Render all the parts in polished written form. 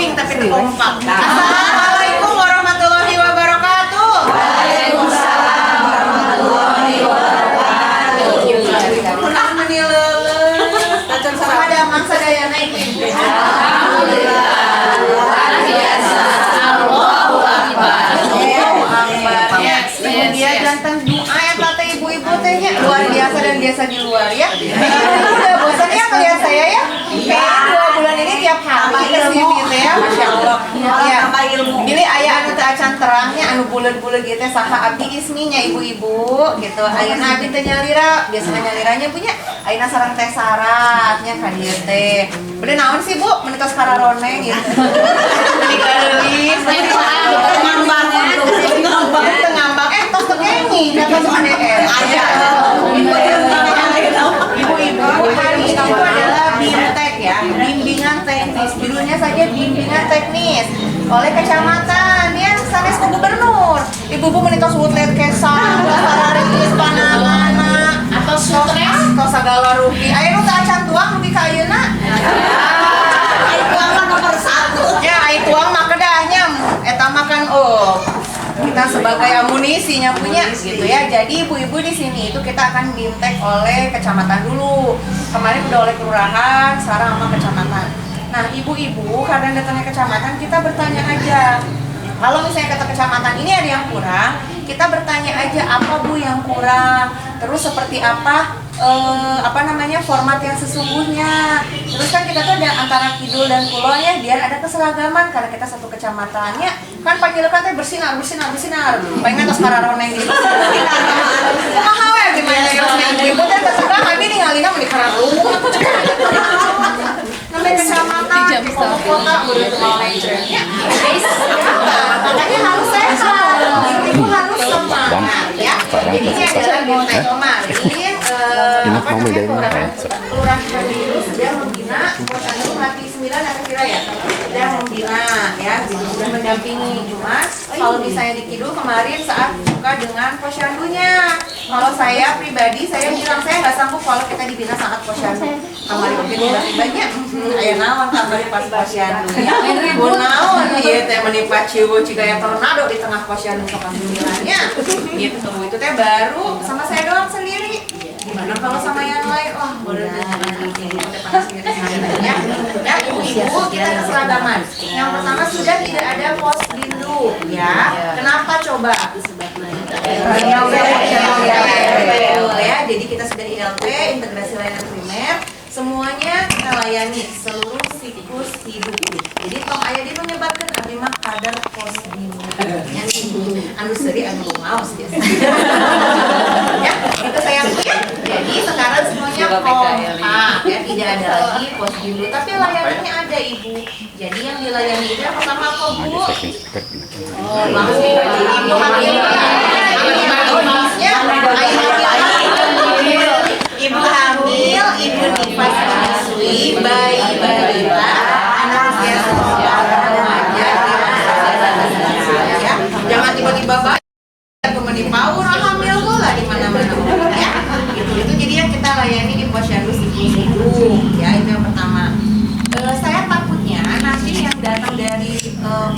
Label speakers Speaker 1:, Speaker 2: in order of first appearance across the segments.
Speaker 1: kuping tapi kompak. Assalamualaikum warahmatullahi wabarakatuh.
Speaker 2: Waalaikumsalam warahmatullahi wabarakatuh.
Speaker 1: Punah menilele. Ada mangsa daya naik ibu.
Speaker 2: Alhamdulillah. Luar biasa. Allahu Akbar.
Speaker 1: Dia ganteng ayat kata ibu-ibu tehnya luar biasa dan biasa di luar ya. Udah bosan ya melihat saya ya? Kayaknya 2 bulan ini tiap hari kesini gitu ya, masya Allah. Ya, pilih ayah anu teh acan terangnya anu bulan-bulan gitu saha abdi isminya ibu-ibu gitu. Ayeuna abdi teh nyalira, biasanya nyaliranya punya. Ayeuna sareng teh syaratnya ka dieu teh. Bade naon sih Bu? Meunitos kararoneng gitu. Menikah deui, ngambang ngambang tos tengeni kata soalnya ibu-ibu hari ini itu adalah BIMTEK ya, bimbingan teknis. Judulnya saja bimbingan teknis oleh kecamatan ya, sanes ke gubernur. Ibu-ibu menitos wutlet kesan, sararis, panangana, atau stres, atau segala rugi. Ayo nu teh acan tuang rugi ka ayeuna. Ai tuang mah nomor 1. Ya, ai tuang mah kedahnya eta makan kita sebagai amunisinya punya gitu ya. Jadi ibu-ibu di sini itu kita akan BIMTEK oleh kecamatan dulu. Kemarin udah oleh kelurahan, sekarang sama kecamatan. Nah, ibu-ibu karena datangnya kecamatan kita bertanya aja. Kalau misalnya kata kecamatan ini ada yang kurang, kita bertanya aja apa Bu yang kurang. Terus seperti apa format yang sesungguhnya. Terus kan kita tuh ada antara kidul dan kulon ya, biar ada keseragaman karena kita satu kecamatannya. Kan panggilan teh bersinar. Pengen atas kararoneng gitu. Kumaha we gimana ya ibu teh terserah kami ningalina mun di kararungu. Namanya kecamatan di kota udah mau ya. Makanya harus sehat. Ibu harus semangat ya. Jadi ini adalah BIMTEK kemarin kelurahan Biru sudah membina posyandu Hati 9 kira ya, sudah membina ya, sudah mendampingi. Cuma kalau misalnya di Kidul kemarin saat buka dengan posyandunya, kalau saya pribadi saya bilang saya nggak sanggup kalau kita dibina saat posyandu. Kemarin mungkin banyak aya naon kemarin pas posyandu ya, ribu naon ieu teh menimpa cieu cigaya tornado di tengah posyandu kepanjungannya gitu. Itu teh baru sama saya doang sendiri. Gimana kalau sama yang lain? Wah, boleh ya. Ya, ibu-ibu kita keseragaman. Yang pertama sudah tidak ada posdindu ya. Kenapa coba? Ya, jadi kita sudah ILT, integrasi layanan primer. Semuanya kita layani seluruh siklus hidup. Jadi tong aya di menyebarkan abdi mah kadar posdindu. Anu seuri anu maos biasa. Ya, itu saya pikir. Jadi sekarang semuanya kompak ya, tidak ada lagi posdindu, tapi layanannya ada ibu. Jadi yang dilayani itu yang pertama apa Bu? Ibu hamil. Ibu hamil, ibu nifas menyusui, bayi balita, anak usia sekolah, remaja, ya. Jangan tiba-tiba bayi menimpa orang hamil lah di mana-mana ya. Itu jadi yang kita layani di posyandu siklus hidup ya, itu yang pertama. Saya takutnya nanti yang datang dari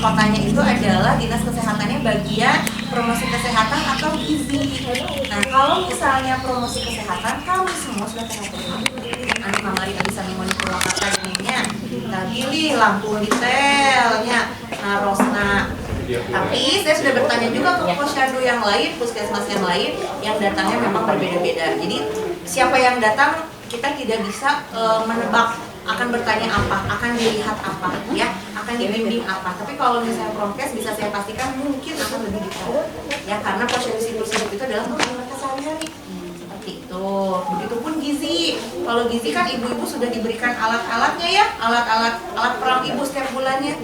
Speaker 1: kotanya itu adalah dinas kesehatannya bagian promosi kesehatan atau gizi. Nah, kalau misalnya promosi kesehatan kami semua sudah terhubung. Anu kamari bisa minggu Purwakarta ininya. Kita pilih lampu detailnya, narosna. Tapi saya sudah bertanya juga ke posyandu yang lain, puskesmas yang lain yang datangnya memang berbeda-beda. Jadi siapa yang datang kita tidak bisa menebak akan bertanya apa, akan dilihat apa, ya, akan dibimbing apa. Tapi kalau misalnya prokes bisa saya pastikan mungkin akan lebih detail, ya, karena posyandu siklus hidup itu adalah untuk mereka sehari-hari. Seperti itu. Begitupun gizi. Kalau gizi kan ibu-ibu sudah diberikan alat-alatnya ya, alat perang ibu setiap bulannya.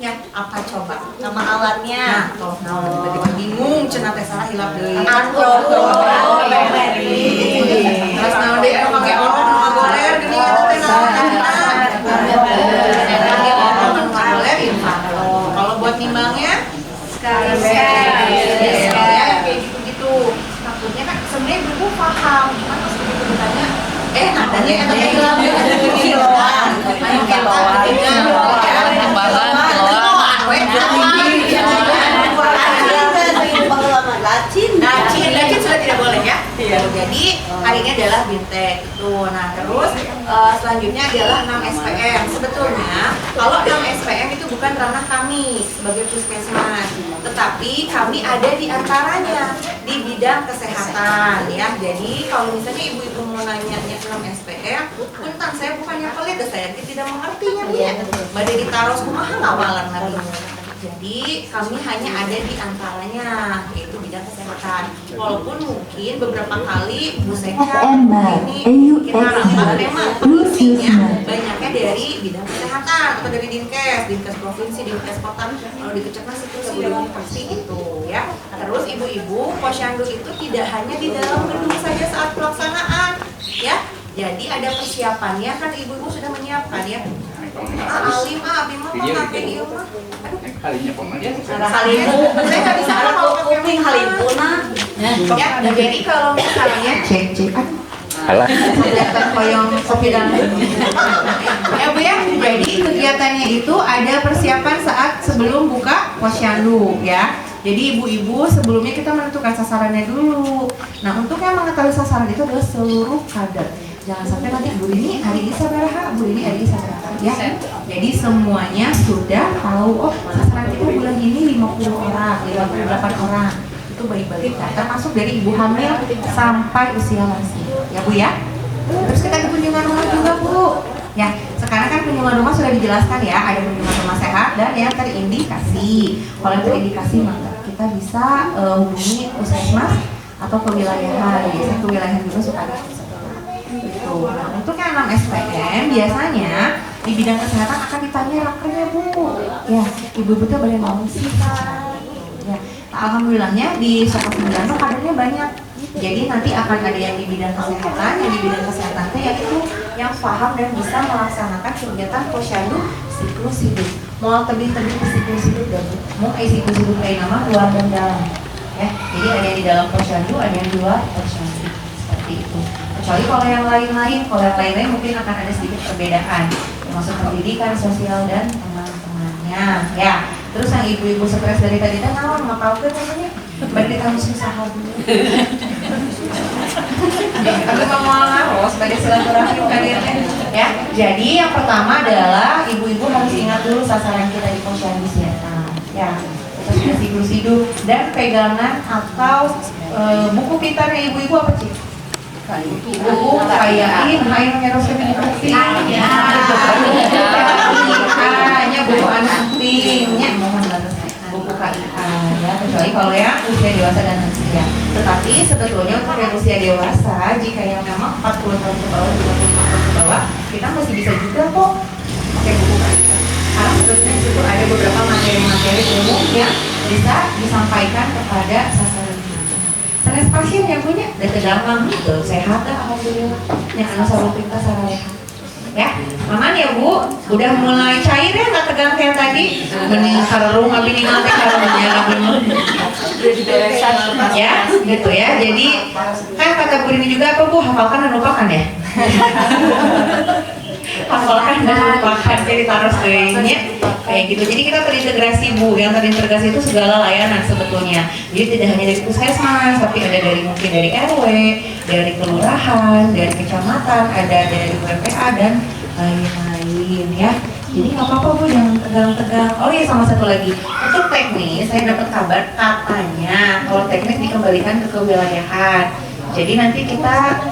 Speaker 1: Ya, apa coba nama alatnya? Toh, tiba-tiba bingung, cenah teh salah hilap deui. Terus naon deui anu make orang nu goler gini eta teh naon? Kalau buat nimbangnya sekali. Ya, kayak gitu-gitu. Takutnya kan sebenarnya ibu paham, cuman pas begitu ditanya, nadanya eta teh hilap kiloan. adalah Bintek itu. Nah terus selanjutnya adalah 6 SPM. Sebetulnya kalau 6 SPM itu bukan ranah kami sebagai puskesmas, tetapi kami ada di antaranya di bidang kesehatan ya. Jadi kalau misalnya ibu-ibu mau nanya 6 SPM, punten saya bukannya pelit, saya tidak mengertinya ya. Mbak Dedi taruh kumaha ngawalan lagi. Jadi kami hanya ada di antaranya, yaitu bidang kesehatan. Walaupun mungkin beberapa kali Bu Seka ini kita rapat memang fungsinya banyaknya dari bidang kesehatan atau dari Dinkes provinsi, Dinkes kota. Kalau di Kecamatan itu sebelumnya pasti itu ya. Terus ibu-ibu posyandu itu tidak hanya di dalam gedung saja saat pelaksanaan ya. Jadi ada persiapannya kan, ibu-ibu sudah menyiapkan ya. Alim, abim mah pakai ilmu. Halimu, saya nggak bisa kalau kuping halimu nah. Ya, jadi kalau misalnya cek
Speaker 3: Alah.
Speaker 1: kelihatan koyong kopi dan ya Bu ya. Jadi kegiatannya itu ada persiapan saat sebelum buka posyandu ya. Jadi ibu-ibu sebelumnya kita menentukan sasarannya dulu. Nah untuk yang mengetahui sasaran itu adalah seluruh kader. Jangan sampai nanti Bu ini hari ini sabaraha, Bu ini hari ini sabaraha ya. Jadi semuanya sudah tahu, oh sasaran kita bulan ini 50 orang, 58 orang. Itu bayi balita, termasuk dari ibu hamil sampai usia lansia ya Bu ya. Terus kita ke kunjungan rumah juga Bu. Ya, sekarang kan kunjungan rumah sudah dijelaskan ya, ada kunjungan rumah sehat dan yang terindikasi. Kalau yang terindikasi maka kita bisa hubungi puskesmas atau kewilayahan. Biasanya kewilayahan juga suka ada. Gitu. Nah, untuk yang 6 SPM biasanya di bidang kesehatan akan ditanya rakernya Bu. Ya, ibu-ibu tuh boleh mau sih Kak. Ya, alhamdulillahnya di Soko 9 tuh kadernya banyak. Jadi nanti akan ada yang di bidang kesehatan, yang di bidang kesehatan itu yaitu yang paham dan bisa melaksanakan kegiatan posyandu siklus hidup. Mau tebih-tebih ke siklus hidup dan mau siklus hidup kayak nama luar dan dalam. Ya, jadi ada yang di dalam posyandu, ada yang di luar posyandu seperti itu. Kecuali kalau yang lain-lain, mungkin akan ada sedikit perbedaan, termasuk pendidikan, sosial dan teman-temannya. Ya, terus yang ibu-ibu stres dari tadi kan naon ngapalkeun namanya? Berarti kamu susah dulu. Tapi mau ngaros sebagai silaturahmi karirnya. Ya, jadi yang pertama adalah ibu-ibu harus ingat dulu sasaran kita di posyandu siapa. Ya, kita sudah siklus hidup dan pegangan atau buku pintarnya ibu-ibu apa sih? Buku kayain, hai ngeroskan ini penting. Hanya buku anak pentingnya mohon banget. Buku KIA ya, kecuali kalau yang usia dewasa dan lansia. Tetapi sebetulnya untuk yang usia dewasa, jika yang memang 40 tahun ke bawah, 55 tahun ke bawah, kita masih bisa juga kok pakai buku KIA. Karena sebetulnya itu ada beberapa materi-materi umum yang bisa disampaikan kepada sasaran kita. Sanes pasien yang punya dan tegangan gitu, sehat dah alhamdulillah. Yang anak selalu perintah sarang ya, aman ya Bu, udah mulai cair ya, nggak tegang kayak tadi. Mending sarung, abis ini nanti sarungnya udah diberesan ya, gitu ya. Jadi kan kata Bu ini juga apa Bu, hafalkan dan lupakan ya. Hafalkan dan lupakan, jadi taruh sebenarnya kayak gitu. Jadi kita terintegrasi Bu, yang terintegrasi itu segala layanan sebetulnya. Jadi tidak hanya dari puskesmas, tapi ada dari mungkin dari RW, dari kelurahan, dari kecamatan, ada dari WPA dan lain-lain ya. Jadi nggak apa-apa Bu, jangan tegang-tegang. Oh iya, sama satu lagi, untuk teknis saya dapat kabar katanya kalau teknis dikembalikan ke kewilayahan. Jadi nanti kita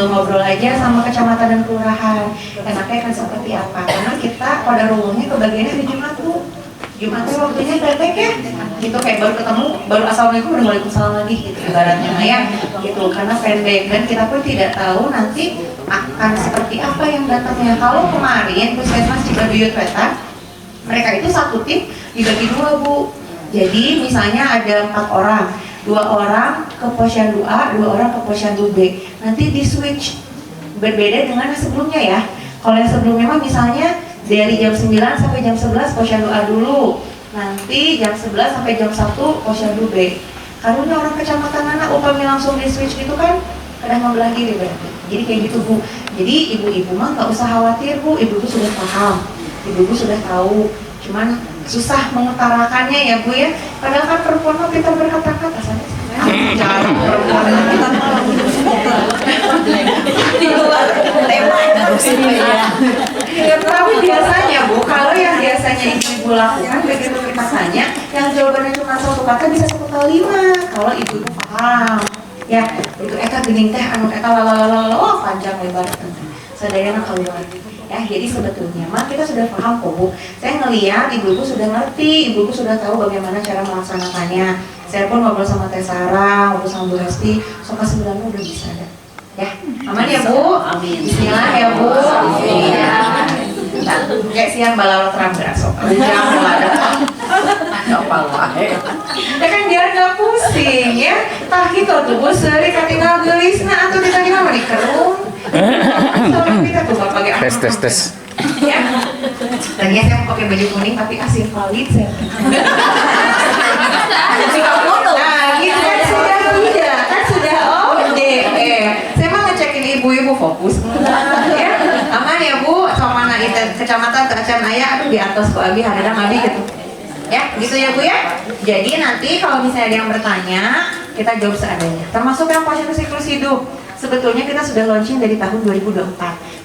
Speaker 1: ngobrol aja sama kecamatan dan kelurahan. Enaknya akan seperti apa? Karena kita pada umumnya kebagiannya di Jumat Bu. Jumatnya waktunya pendek ya. Gitu kayak baru ketemu, baru assalamualaikum udah waalaikumsalam lagi gitu ibaratnya ya. Gitu karena pendek dan kita pun tidak tahu nanti akan seperti apa yang datangnya. Kalau kemarin puskesmas Cibaduyut Wetan, mereka itu satu tim dibagi dua Bu. Jadi misalnya ada 4 orang. 2 orang ke posyandu A, 2 orang ke posyandu B. Nanti di switch berbeda dengan yang sebelumnya ya. Kalau yang sebelumnya mah misalnya dari jam 9 sampai jam 11 posyandu A dulu. Nanti jam 11 sampai jam 1 posyandu B. Karunya orang kecamatan mana upami langsung di switch gitu kan kadang membelah diri berarti. Jadi kayak gitu Bu. Jadi ibu-ibu mah nggak usah khawatir Bu, ibu-ibu sudah paham, ibu-ibu sudah tahu. Cuman susah mengutarakannya ya Bu ya. Padahal kan perempuan mah kita berkata-kata asalnya. Jangan perempuan kita malah kalau ibu paham. Ya, itu eta geuning teh anu eta lalalala panjang lebar sadayana kaluar. Ya, jadi sebetulnya mah kita sudah paham kok Bu. Saya ngelihat ibu-ibu sudah ngerti, ibu-ibu sudah tahu bagaimana cara melaksanakannya. Saya pun ngobrol sama Teh Sarah, ngobrol sama Bu Hesti, soal sebenarnya udah bisa ada. Ya, aman ya Bu? Amin. Bismillah ya Bu. Amin. Kayak siang balawat terang berasok. Jangan ada. Apa wae. Ya kan biar nggak pusing ya. Tah gitu tuh Bu, seueur katinggal geulisna atuh ditanya mah dikerung. Kita tuh nggak pakai
Speaker 3: Tes.
Speaker 1: Ya. Tadinya saya mau pakai baju kuning tapi asing valid saya. Nah, gitu kan sudah tidak, kan sudah saya mau ngecekin ibu-ibu fokus. Ya, aman ya Bu, sama mana itu kecamatan Acan Aya, aduh di atas kok abi hadang abi gitu. Ya, gitu ya Bu ya. Jadi nanti kalau misalnya ada yang bertanya, kita jawab seadanya. Termasuk yang posyandu siklus hidup. Sebetulnya kita sudah launching dari tahun 2024,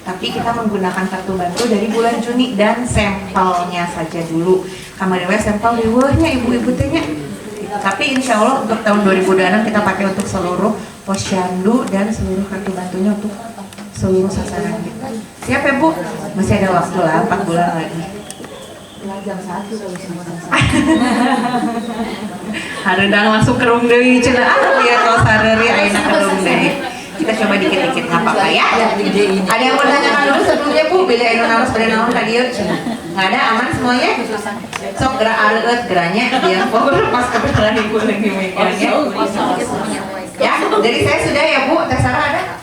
Speaker 1: tapi kita menggunakan kartu bantu dari bulan Juni dan sampelnya saja dulu. Kamari sampel riweuhnya ibu-ibu tanya. Tapi insya Allah untuk tahun 2026 kita pakai untuk seluruh posyandu dan seluruh kartu bantunya untuk seluruh sasaran kita. Siap ya Bu? Masih ada waktu lah, 4 bulan lagi. Jam 1 Harudang langsung kerung deui cenah lihat kalau sareri ayeuna kerung deui. Kita coba dikit-dikit nggak apa-apa ya. Ada yang mau tanyakan dulu sebelumnya Bu, beda anu naros pada naon ka dieu cenah. Nggak ada, aman semuanya? Sok gerak aleueut geranya biar pokoknya pas kebetulan Ibu lagi mikirnya. Ya, jadi saya sudah ya Bu, Teh Sarah ada?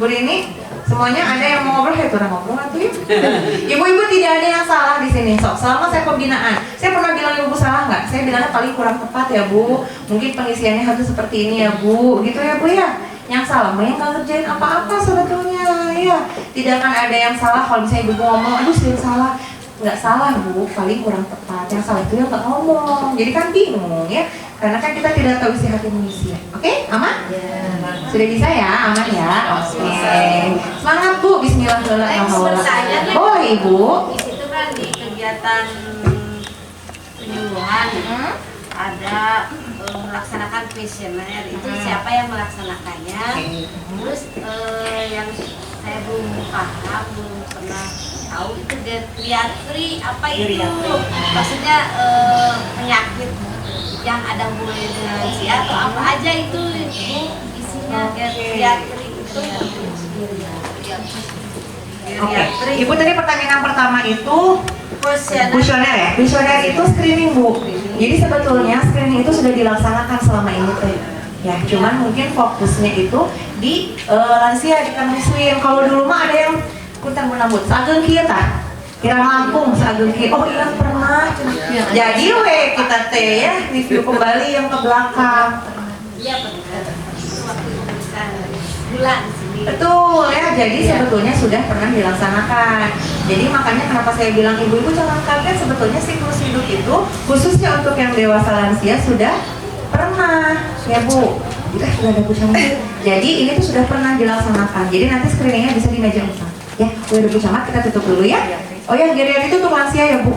Speaker 1: Bu Rini? Semuanya ada yang mau ngobrol, ya turun ngobrol atuh yuk. Ibu-ibu tidak ada yang salah di sini. Sok, selama saya pembinaan, saya pernah bilang ibu salah nggak? Saya bilangnya paling kurang tepat ya Bu. Mungkin pengisiannya harus seperti ini ya Bu. Gitu ya Bu ya. Yang salah, mah yang nggak ngerjain apa-apa sebetulnya ya. Tidak akan ada yang salah kalau misalnya ibu ngomong, aduh sering salah. Nggak salah Bu, paling kurang tepat. Yang salah itu yang nggak ngomong. Jadi kan bingung ya. Karena kan kita tidak tahu isi hati manusia. Oke, aman? Ya. Sudah bisa ya, aman ya? Oke. Semangat Bu, bismillahirrahmanirrahim. Boleh Ibu.
Speaker 2: Di situ kan di kegiatan penyuluhan ada melaksanakan kuesioner. Itu siapa yang melaksanakannya? Terus yang saya belum paham, belum pernah tahu itu geriatri apa itu? Maksudnya penyakit yang ada hubungannya dengan lansia atau apa aja itu Bu, isinya geriatri itu.
Speaker 1: Oke, Ibu tadi pertanyaan pertama itu kuesioner ya? Kuesioner itu screening Bu. Jadi sebetulnya screening itu sudah dilaksanakan selama ini teh. Ya, cuman mungkin fokusnya itu di lansia di Kamiswin. Kalau dulu mah ada yang kuntan menambut, sageung kieu tah. Kirang Lampung sageung kieu. Oh iya pernah. Jadi we kita teh ya review kembali yang ke belakang.
Speaker 2: Iya benar. Waktu bulan sini.
Speaker 1: Betul ya, jadi sebetulnya sudah pernah dilaksanakan. Jadi makanya kenapa saya bilang ibu-ibu jangan kaget, sebetulnya siklus hidup itu khususnya untuk yang dewasa lansia sudah pernah ya Bu. Sudah ada Bu Camat. Jadi ini tuh sudah pernah dilaksanakan. Jadi nanti screeningnya bisa di meja utama. Ya, Bu Camat kita tutup dulu ya. Oh ya, geriatri itu untuk lansia ya Bu.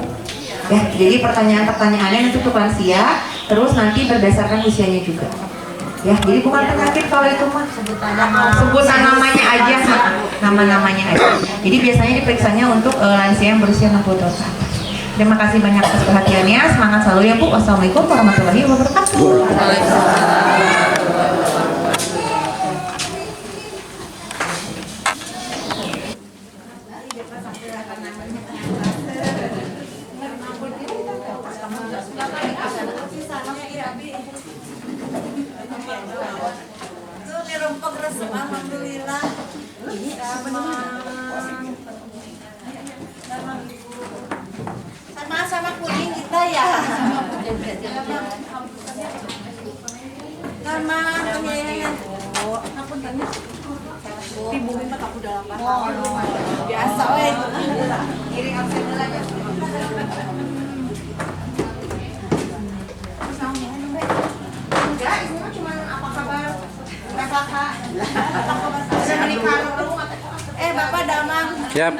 Speaker 1: Ya, jadi pertanyaan-pertanyaannya nanti untuk lansia, terus nanti berdasarkan usianya juga. Ya, jadi bukan penyakit kalau itu mah sebutan namanya aja, nama-namanya aja. Jadi biasanya diperiksanya untuk lansia yang berusia 60 tahun. Terima kasih banyak atas perhatiannya. Semangat selalu ya Bu. Wassalamualaikum warahmatullahi wabarakatuh.
Speaker 2: Alhamdulillah. Sama kuning kita ya. Sama Ibu minta aku udah lapar. Biasa weh. Kirim absen aja.
Speaker 1: Enggak, ini mah cuma apa kabar? Kakak. Sudah menikah dulu.
Speaker 2: Bapak damang.
Speaker 3: Siap.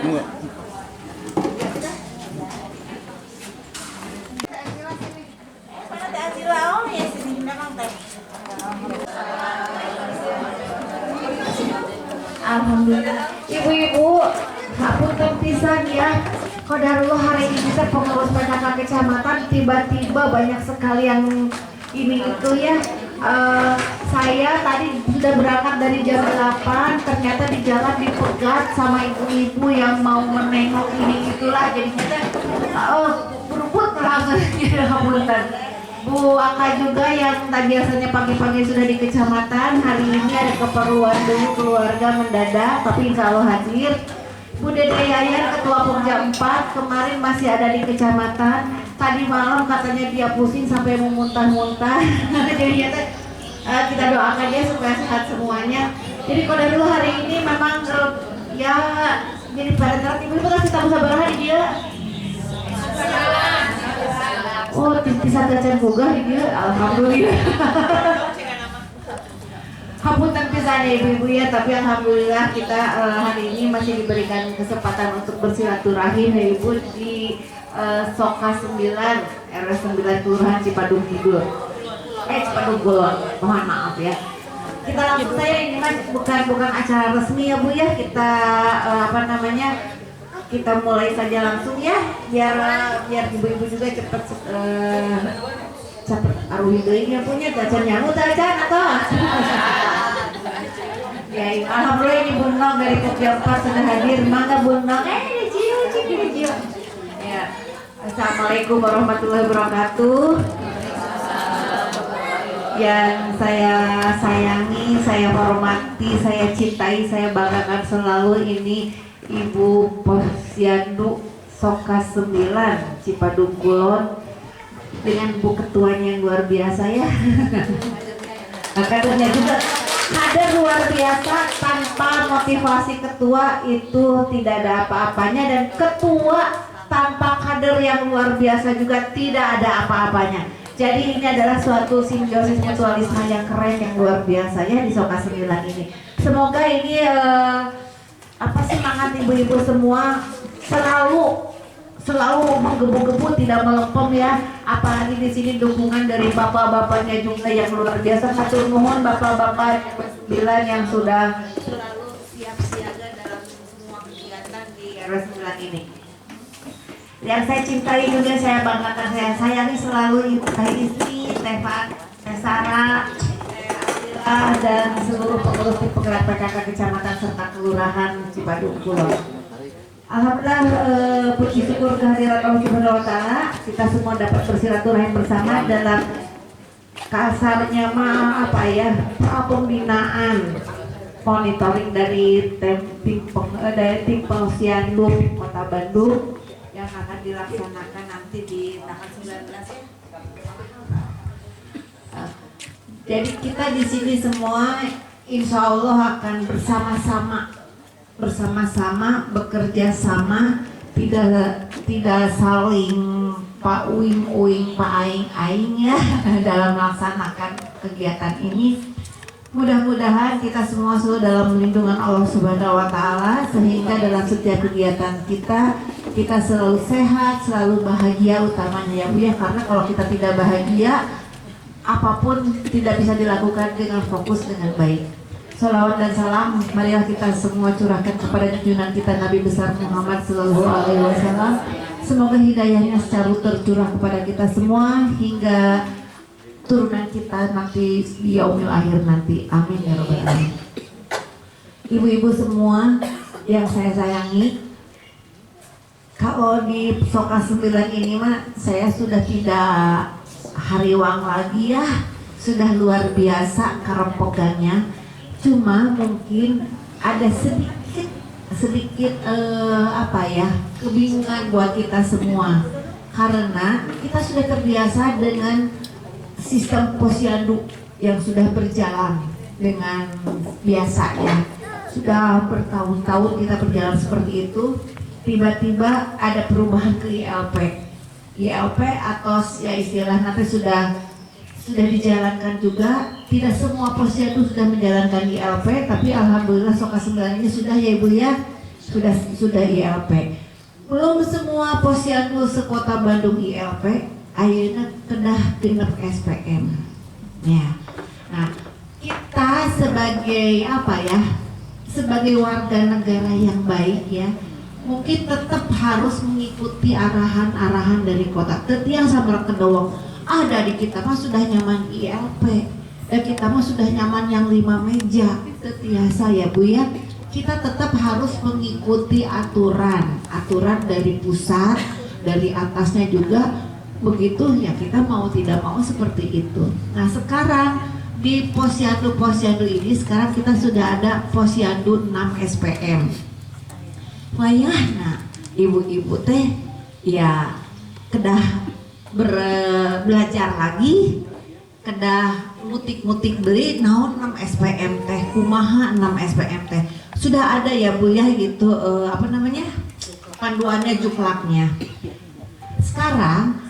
Speaker 2: Mana teh Azila ya sini damang teh.
Speaker 3: Alhamdulillah. Ibu-ibu, hapunten pisan ya. Qadarullah hari ini kita pengurus PKK kecamatan tiba-tiba banyak sekali yang ini itu ya. Saya tadi sudah berangkat dari jam 8, ternyata di jalan dipegat sama ibu-ibu yang mau menengok ini itulah, jadi kita berebut langsung hapunten. Bu Aka juga yang tadi biasanya pagi-pagi sudah di kecamatan, hari ini ada keperluan dulu keluarga mendadak, tapi insya Allah hadir. Bu Dede Yayan ketua Pokja 4 kemarin masih ada di kecamatan. Tadi malam katanya dia pusing sampai mau muntah-muntah. Jadi kita doakan dia supaya sehat semuanya. Jadi kalau dulu hari ini memang ya jadi pada terang ibu kasih tahu sabar di dia. Oh, bisa gacan boga di dia. Alhamdulillah. Hapunten pisan ya ibu-ibu ya, tapi alhamdulillah kita hari ini masih diberikan kesempatan untuk bersilaturahim ya ibu di Soka 9 RW 9 Kelurahan Cipadung Kidul. Cipadung Kulon. Mohon maaf ya. Kita langsung saja, ini mas bukan acara resmi ya bu ya, kita kita mulai saja langsung ya, biar ibu-ibu juga cepat aruhi deui nya punya dacan nyamu dacan atau ya alhamdulillah ini Bu Nog dari Pokja 4 sudah hadir. Mangga Bu Nog Cio ya. Assalamualaikum warahmatullahi wabarakatuh. Yang saya sayangi, saya hormati, saya cintai, saya banggakan selalu ini Ibu Posyandu Soka 9 Cipadung Kulon dengan Bu ketuanya yang luar biasa ya. Kadernya juga kader luar biasa, tanpa motivasi ketua itu tidak ada apa-apanya, dan ketua tanpa kader yang luar biasa juga tidak ada apa-apanya. Jadi ini adalah suatu simbiosis mutualisme yang keren, yang luar biasa ya di Soka 9 ini. Semoga ini semangat ibu-ibu semua selalu menggebu-gebu, tidak melempem ya. Apalagi di sini dukungan dari bapak-bapaknya juga yang luar biasa. Hatur nuhun bapak-bapak 9 yang sudah selalu siap siaga dalam semua kegiatan di RW 9 ini. Yang saya cintai juga, saya banggakan, saya sayangi selalu ibu saya istri, Teh Sarah, dan seluruh pengurus di penggerak PKK kecamatan serta kelurahan Cipadung Kulon. Alhamdulillah, puji syukur kehadirat Allah Subhanahu wa Ta'ala, kita semua dapat bersilaturahim bersama dalam kasarnya pembinaan monitoring dari tim Posyandu Kota Bandung yang akan dilaksanakan nanti di tanggal 19 ya. Jadi kita di sini semua insya Allah akan bersama-sama bekerja sama, tidak saling Pak Uing Pak Aing ya dalam melaksanakan kegiatan ini. Mudah-mudahan kita semua selalu dalam lindungan Allah Subhanahu wa Ta'ala, sehingga dalam setiap kegiatan kita selalu sehat, selalu bahagia utamanya ya Bu ya, karena kalau kita tidak bahagia apapun tidak bisa dilakukan dengan fokus dengan baik. Salawat dan salam marilah kita semua curahkan kepada junjungan kita Nabi besar Muhammad Sallallahu Alaihi Wasallam. Semoga hidayahnya selalu tercurah kepada kita semua hingga turunan kita nanti di yaumil akhir nanti. Amin ya rabbal alamin. Ibu-ibu semua yang saya sayangi, kalau di Soka 9 ini mah saya sudah tidak hariwang lagi ya, sudah luar biasa kerempokannya. Cuma mungkin ada sedikit kebingungan buat kita semua, karena kita sudah terbiasa dengan sistem posyandu yang sudah berjalan dengan biasa ya. Sudah bertahun-tahun kita berjalan seperti itu. Tiba-tiba ada perubahan ke ILP atau ya istilah nanti sudah dijalankan juga. Tidak semua posyandu sudah menjalankan ILP, tapi alhamdulillah Soka 9 ini sudah ya Ibu ya, sudah ILP. Belum semua posyandu sekota Bandung ILP, ayeuna kedah genep SPM. Ya. Nah, kita sebagai sebagai warga negara yang baik ya, mungkin tetap harus mengikuti arahan-arahan dari kota. Tetiang sama kedawang ada di kita mah sudah nyaman ILP, dan kita mah sudah nyaman yang 5 meja. Tetiasa ya Bu ya, kita tetap harus mengikuti aturan dari pusat, dari atasnya juga begitu ya, kita mau tidak mau seperti itu. Nah sekarang di posyandu ini sekarang kita sudah ada posyandu 6 SPM. Wayah, nah ibu-ibu teh ya kedah belajar lagi, kedah mutik-mutik beli naon 6 SPM teh, kumaha 6 SPM teh. Sudah ada ya Bu ya gitu apa namanya? Panduannya, juklaknya. Sekarang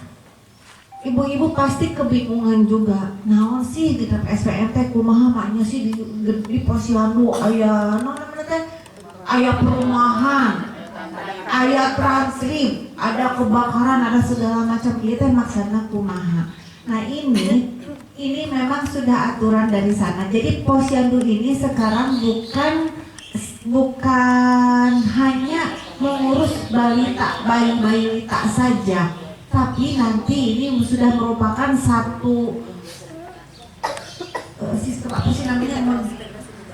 Speaker 3: ibu-ibu pasti kebingungan juga. Naon sih di SPM teh kumaha maknya sih di posyandu aya naon namanya teh? Aya perumahan, aya translip, ada kebakaran, ada segala macam. Ieu teh maksudna kumaha. Nah, ini memang sudah aturan dari sana. Jadi posyandu ini sekarang bukan hanya mengurus bayi-balita saja, tapi nanti ini sudah merupakan satu sistem apa sih namanya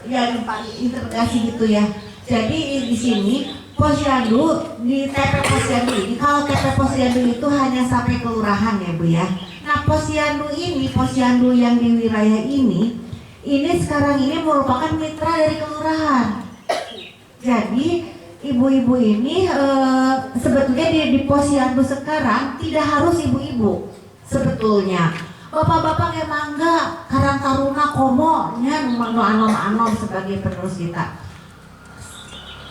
Speaker 3: ya integrasi gitu ya. Jadi di sini posyandu di TP posyandu ini, kalau TP posyandu itu hanya sampai kelurahan ya Bu ya. Nah posyandu yang di wilayah ini sekarang ini merupakan mitra dari kelurahan. Jadi ibu-ibu ini sebetulnya di posyandu sekarang tidak harus ibu-ibu sebetulnya. Bapak-bapak yang mangga, Karang Taruna Komo nya anom-anom sebagai penerus kita.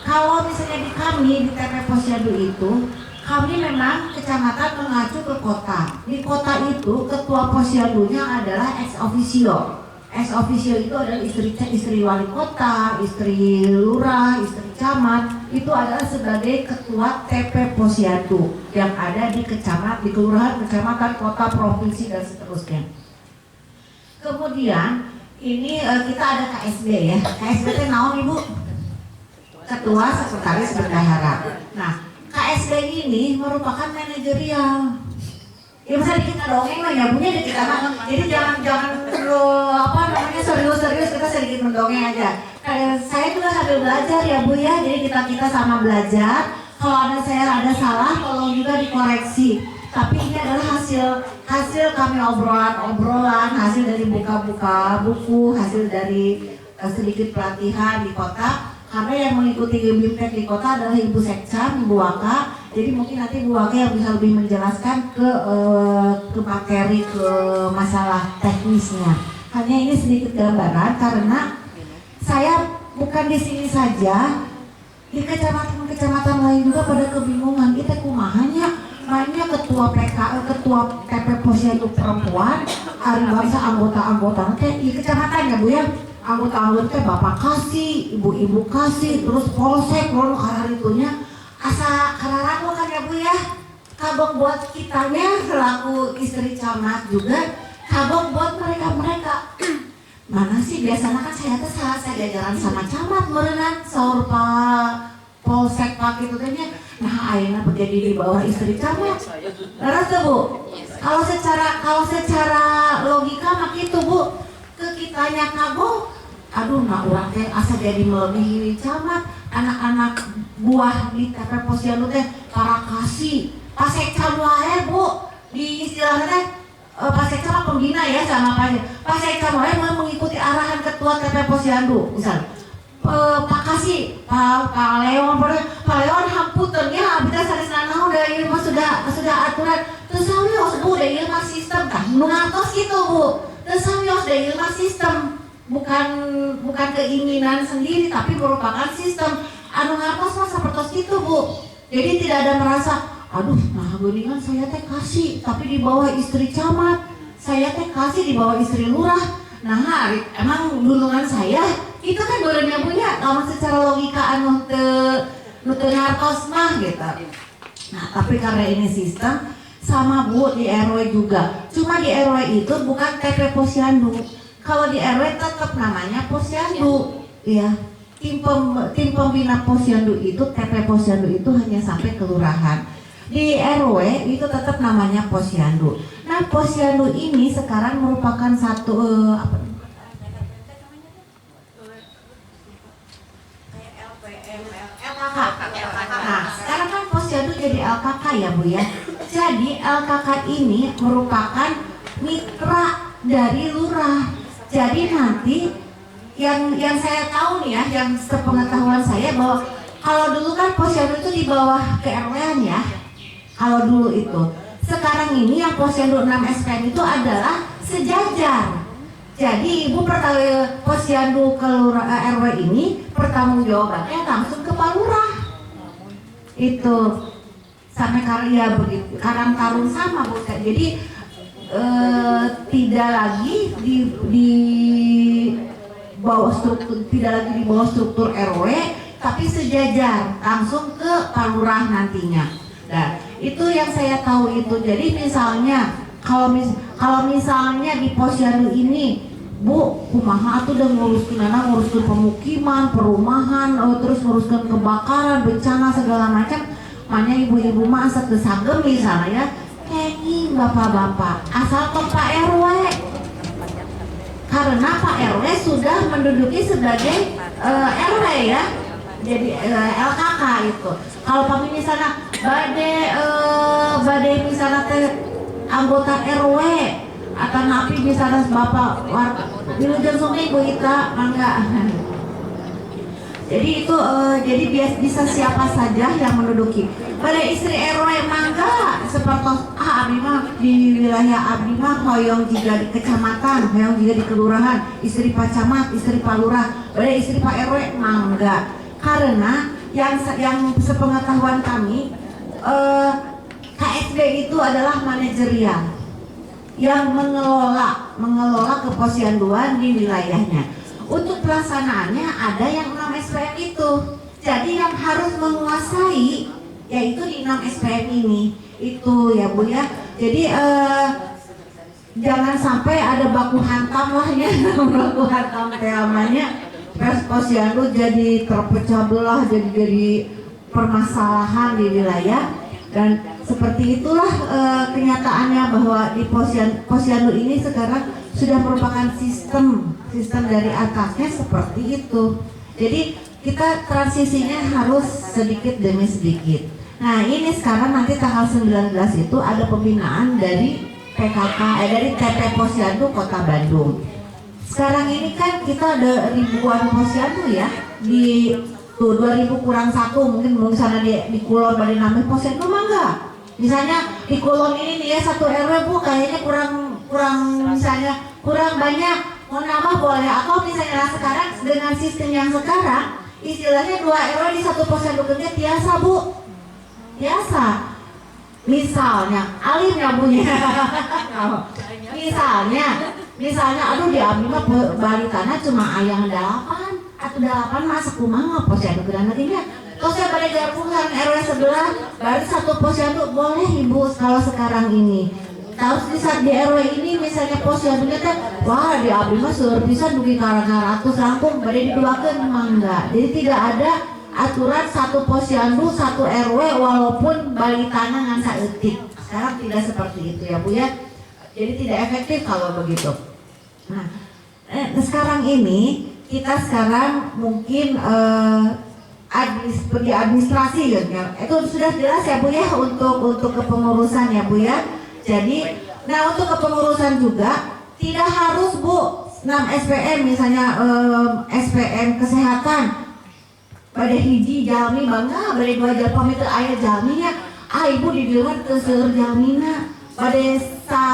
Speaker 3: Kalau misalnya di kami di TP posyandu itu, kami memang kecamatan mengacu ke kota. Di kota itu ketua posyandunya adalah ex officio. Ex officio itu adalah istri wali kota, istri lurah, istri camat. Itu adalah sebagai ketua TP posyandu yang ada di kecamatan, di kelurahan, kecamatan, kota, provinsi dan seterusnya. Kemudian ini kita ada KSB ya. KSB itu naon Ibu? Ketua Sekretaris Bendahara. Nah, KSB ini merupakan manajerial. Ya masa kita dongeng lah ya punya di kita mah. Jadi jangan apa namanya serius kita sedikit mendongeng aja. Saya juga sambil belajar ya Bu ya. Jadi kita sama belajar. Kalau saya ada salah tolong juga dikoreksi. Tapi ini adalah hasil kami obrolan, hasil dari buka-buka buku, hasil dari sedikit pelatihan di kota. Karena yang mengikuti BIMTEK di kota adalah Ibu Sekcam, Ibu Waka. Jadi mungkin nanti Bu Waka yang bisa lebih menjelaskan ke materi, ke masalah teknisnya. Hanya ini sedikit gambaran karena saya bukan di sini saja, di kecamatan lain juga pada kebingungan. Kita kumahanya mainnya ketua ketua TP Posyandu perempuan, hari bangsa anggota di kecamatan ya Bu ya. Anggota-anggota bapak kasih, ibu-ibu kasih, terus polsek, lalu karena itunya asa karena kan ya Bu ya. Kabok buat kitanya selaku istri camat juga, kabok buat mereka. Mana sih biasanya kan saya jajaran sama camat merenang saur pak polsek pak itu tanya. Nah akhirnya menjadi di bawah istri camat. Rasa Bu, kalau secara logika mak itu Bu, ke kitanya kabok. Aduh, nah orang teh asa jadi melebihi camat, anak-anak buah di TP posyandu teh para kasih, pasekcam wae Bu, di istilahnya teh pasekcam pembina ya sama pasekcam wae mengikuti arahan ketua TP posyandu, misal Pak kasih, Pak Leon hamputernya abis saresna naon da ieu mah sudah aturan, teu sawios Bu, da ieu mah sistem tah, nu ngantos kitu Bu, teu sawios da ieu mah sistem. Bukan keinginan sendiri tapi merupakan sistem anu ngartos mah sapertos itu Bu. Jadi tidak ada merasa aduh nah geuningan saya teh kasih tapi di bawah istri camat, saya teh kasih di bawah istri lurah. Nah emang dulungan saya itu kan bolehnya punya kalau secara logika anu teu ngartos mah gitu. Nah tapi karena ini sistem sama Bu di RW juga. Cuma di RW itu bukan TP posyandu. Kalau di RW tetap namanya posyandu, ya. tim pembina posyandu itu, TP posyandu itu hanya sampai kelurahan. Di RW itu tetap namanya posyandu. Nah, posyandu ini sekarang merupakan satu Nah, sekarang kan posyandu jadi LKK ya Bu ya. Jadi LKK ini merupakan mitra dari lurah. Jadi nanti yang saya tahu nih ya, yang sepengetahuan saya bahwa kalau dulu kan posyandu itu di bawah KRW-an ya. Kalau dulu itu. Sekarang ini yang posyandu 6 SPM itu adalah sejajar. Jadi ibu posyandu RW ini pertanggungjawabannya langsung ke Pak Lurah. Itu sampai karya begitu, Karang Tarung sama Bu. Jadi tidak lagi di bawah struktur, tidak lagi di bawah struktur RW, tapi sejajar langsung ke Pak Lurah nantinya. Nah, itu yang saya tahu itu. Jadi misalnya kalau misalnya di posyandu ini, Bu, kumaha tuh udah nguruskan pemukiman, perumahan, terus nguruskan kebakaran, bencana segala macam. Makanya ibu-ibu mah asal kesagem misalnya ya, kenging bapak-bapak asal ke Pak RW. Karena Pak RW sudah menduduki sebagai RW ya. Jadi LKK itu. Kalau kami misalnya badai misalnya anggota RW atau napi misalnya bapak Wilujeng Sungai Bu Ita mangga. Jadi itu jadi bisa siapa saja yang menduduki. Pada istri RW mangga seperti abdi mah di wilayah abdi mah hoyong juga di kecamatan, hoyong juga di kelurahan, istri Pak Camat, istri Pak Lurah, pada istri Pak RW mangga. Karena yang sepengetahuan kami KSB itu adalah manajerial yang mengelola keposyanduan di wilayahnya. Untuk pelaksanaannya ada yang 6 SPM itu. Jadi yang harus menguasai yaitu di 6 SPM ini. Itu ya Bu ya. Jadi jangan sampai ada baku hantam lah ya. Baku hantam temanya. Posyandu jadi terpecah belah, jadi permasalahan di wilayah. Dan seperti itulah kenyataannya bahwa di posyandu ini sekarang sudah merupakan sistem dari atasnya seperti itu. Jadi kita transisinya harus sedikit demi sedikit. Nah ini sekarang nanti tanggal 19 itu ada pembinaan dari PKK, dari TP Posyandu Kota Bandung. Sekarang ini kan kita ada ribuan posyandu ya, di 2000 kurang 1 mungkin misalnya di Kulon Bali namanya posyandu mah enggak. Misalnya di Kulon ini nih ya 1 RW Bu kayaknya kurang misalnya kurang banyak, mau nambah boleh. Atau misalnya sekarang dengan sistem yang sekarang istilahnya 2 RW di 1 posyandu kerja biasa Bu, biasa. Misalnya alim ya Bu ya. misalnya aduh di abdi mah balitana cuma ayang 8 atau 8 masa kumaha posyandu geurang nantinya. Terus saya pada gabungan RW sebelah baru 1 posyandu boleh Ibu kalau sekarang ini. Terus di saat di RW ini misalnya posyandunya teh wah di abdi mah seueur pisan dugi ka 100 langkung bade diduakeun mangga. Jadi tidak ada aturan 1 posyandu 1 RW walaupun balitana ngan saeutik. Sekarang tidak seperti itu ya Bu ya. Jadi tidak efektif kalau begitu. Nah, sekarang ini kita sekarang mungkin administrasi ya. Itu sudah jelas ya Bu ya untuk kepengurusan ya Bu ya. Jadi, nah untuk kepengurusan juga tidak harus Bu 6 SPM misalnya SPM kesehatan pada hiji jalmi bangga pada 2 jam pamit aya jalminya Ibu di luar teu seueur jalmina pada sa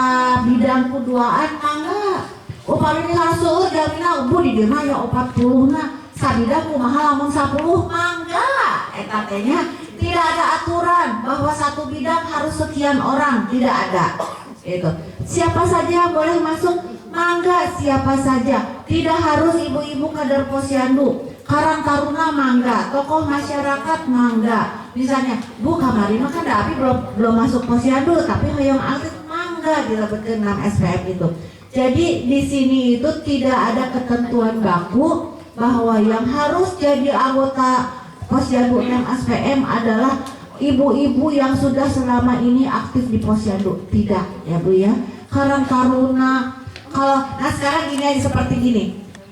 Speaker 3: bidang kuduaan mangga upami misalnya seueur jalmina Ibu di dieu mah ya 40 na sa bidang kumaha lamun 10 mangga eta teh nya. Tidak ada aturan bahwa 1 bidang harus sekian orang, tidak ada. Itu. Siapa saja yang boleh masuk, mangga siapa saja. Tidak harus ibu-ibu kader posyandu, Karang Taruna mangga, tokoh masyarakat mangga. Misalnya, Bu kamari mah kan tapi belum masuk posyandu, tapi hoyong atlet mangga dilebetkeun 6 SPM itu. Jadi di sini itu tidak ada ketentuan baku bahwa yang harus jadi anggota Posyandu 6 SPM adalah ibu-ibu yang sudah selama ini aktif di Posyandu. Tidak ya Bu ya. Karang Taruna kalau nah sekarang gini aja seperti gini.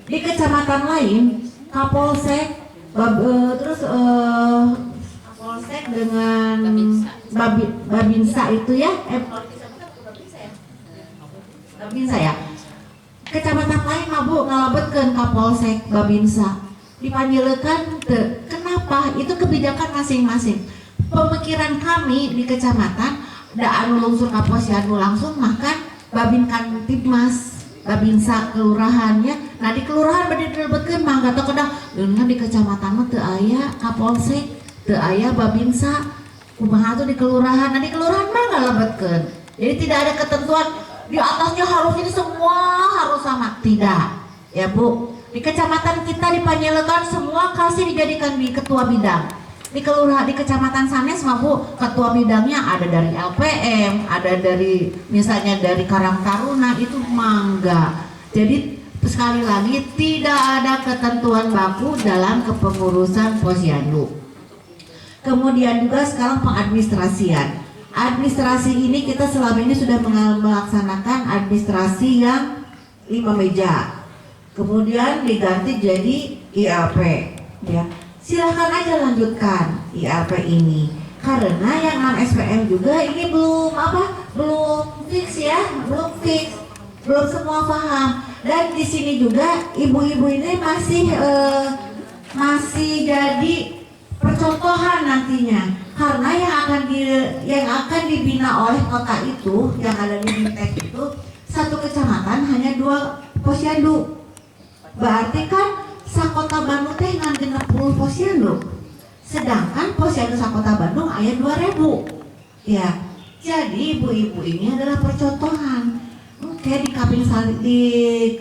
Speaker 3: Di kecamatan lain Kapolsek terus Kapolsek dengan Babinsa itu ya Babinsa ya. Kecamatan lain mah Bu ngalabetkeun Kapolsek Babinsa. Dipanggilkan kenapa? Itu kebijakan masing-masing. Pemikiran kami di kecamatan da anu lungsur ka Posyandu langsung makan Babin Kantipmas Babinsa kelurahannya. Nah di kelurahan bade dilebetkeun mangga teu kedah dengan di kecamatan mah teu aya Kapolsek, teu aya Babinsa. Kumaha tuh di kelurahan. Nah di kelurahan mah ngalebetkeun. Jadi tidak ada ketentuan di atasnya harus ini semua harus sama. Tidak. Ya Bu. Di kecamatan kita di Panjelekan semua kasih dijadikan di ketua bidang. Di kelurahan di kecamatan Sanes mah Bu, ketua bidangnya ada dari LPM, ada dari misalnya dari Karang Taruna itu mangga. Jadi sekali lagi tidak ada ketentuan baku dalam kepengurusan Posyandu. Kemudian juga sekarang pengadministrasian. Administrasi ini kita selama ini sudah melaksanakan administrasi yang 5 meja. Kemudian diganti jadi ILP ya. Silahkan aja lanjutkan ILP ini karena yang 6 SPM juga ini belum fix ya, belum semua paham. Dan di sini juga ibu-ibu ini masih jadi percontohan nantinya karena yang akan dibina oleh kota itu yang ada di Bintek itu satu kecamatan hanya 2 Posyandu. Berarti kan sakota Bandung teh ngan 60 Posyandu. Sedangkan Posyandu sakota Bandung aya 2000. Ya. Jadi ibu-ibu ini adalah percontohan. Oke di Kaping 18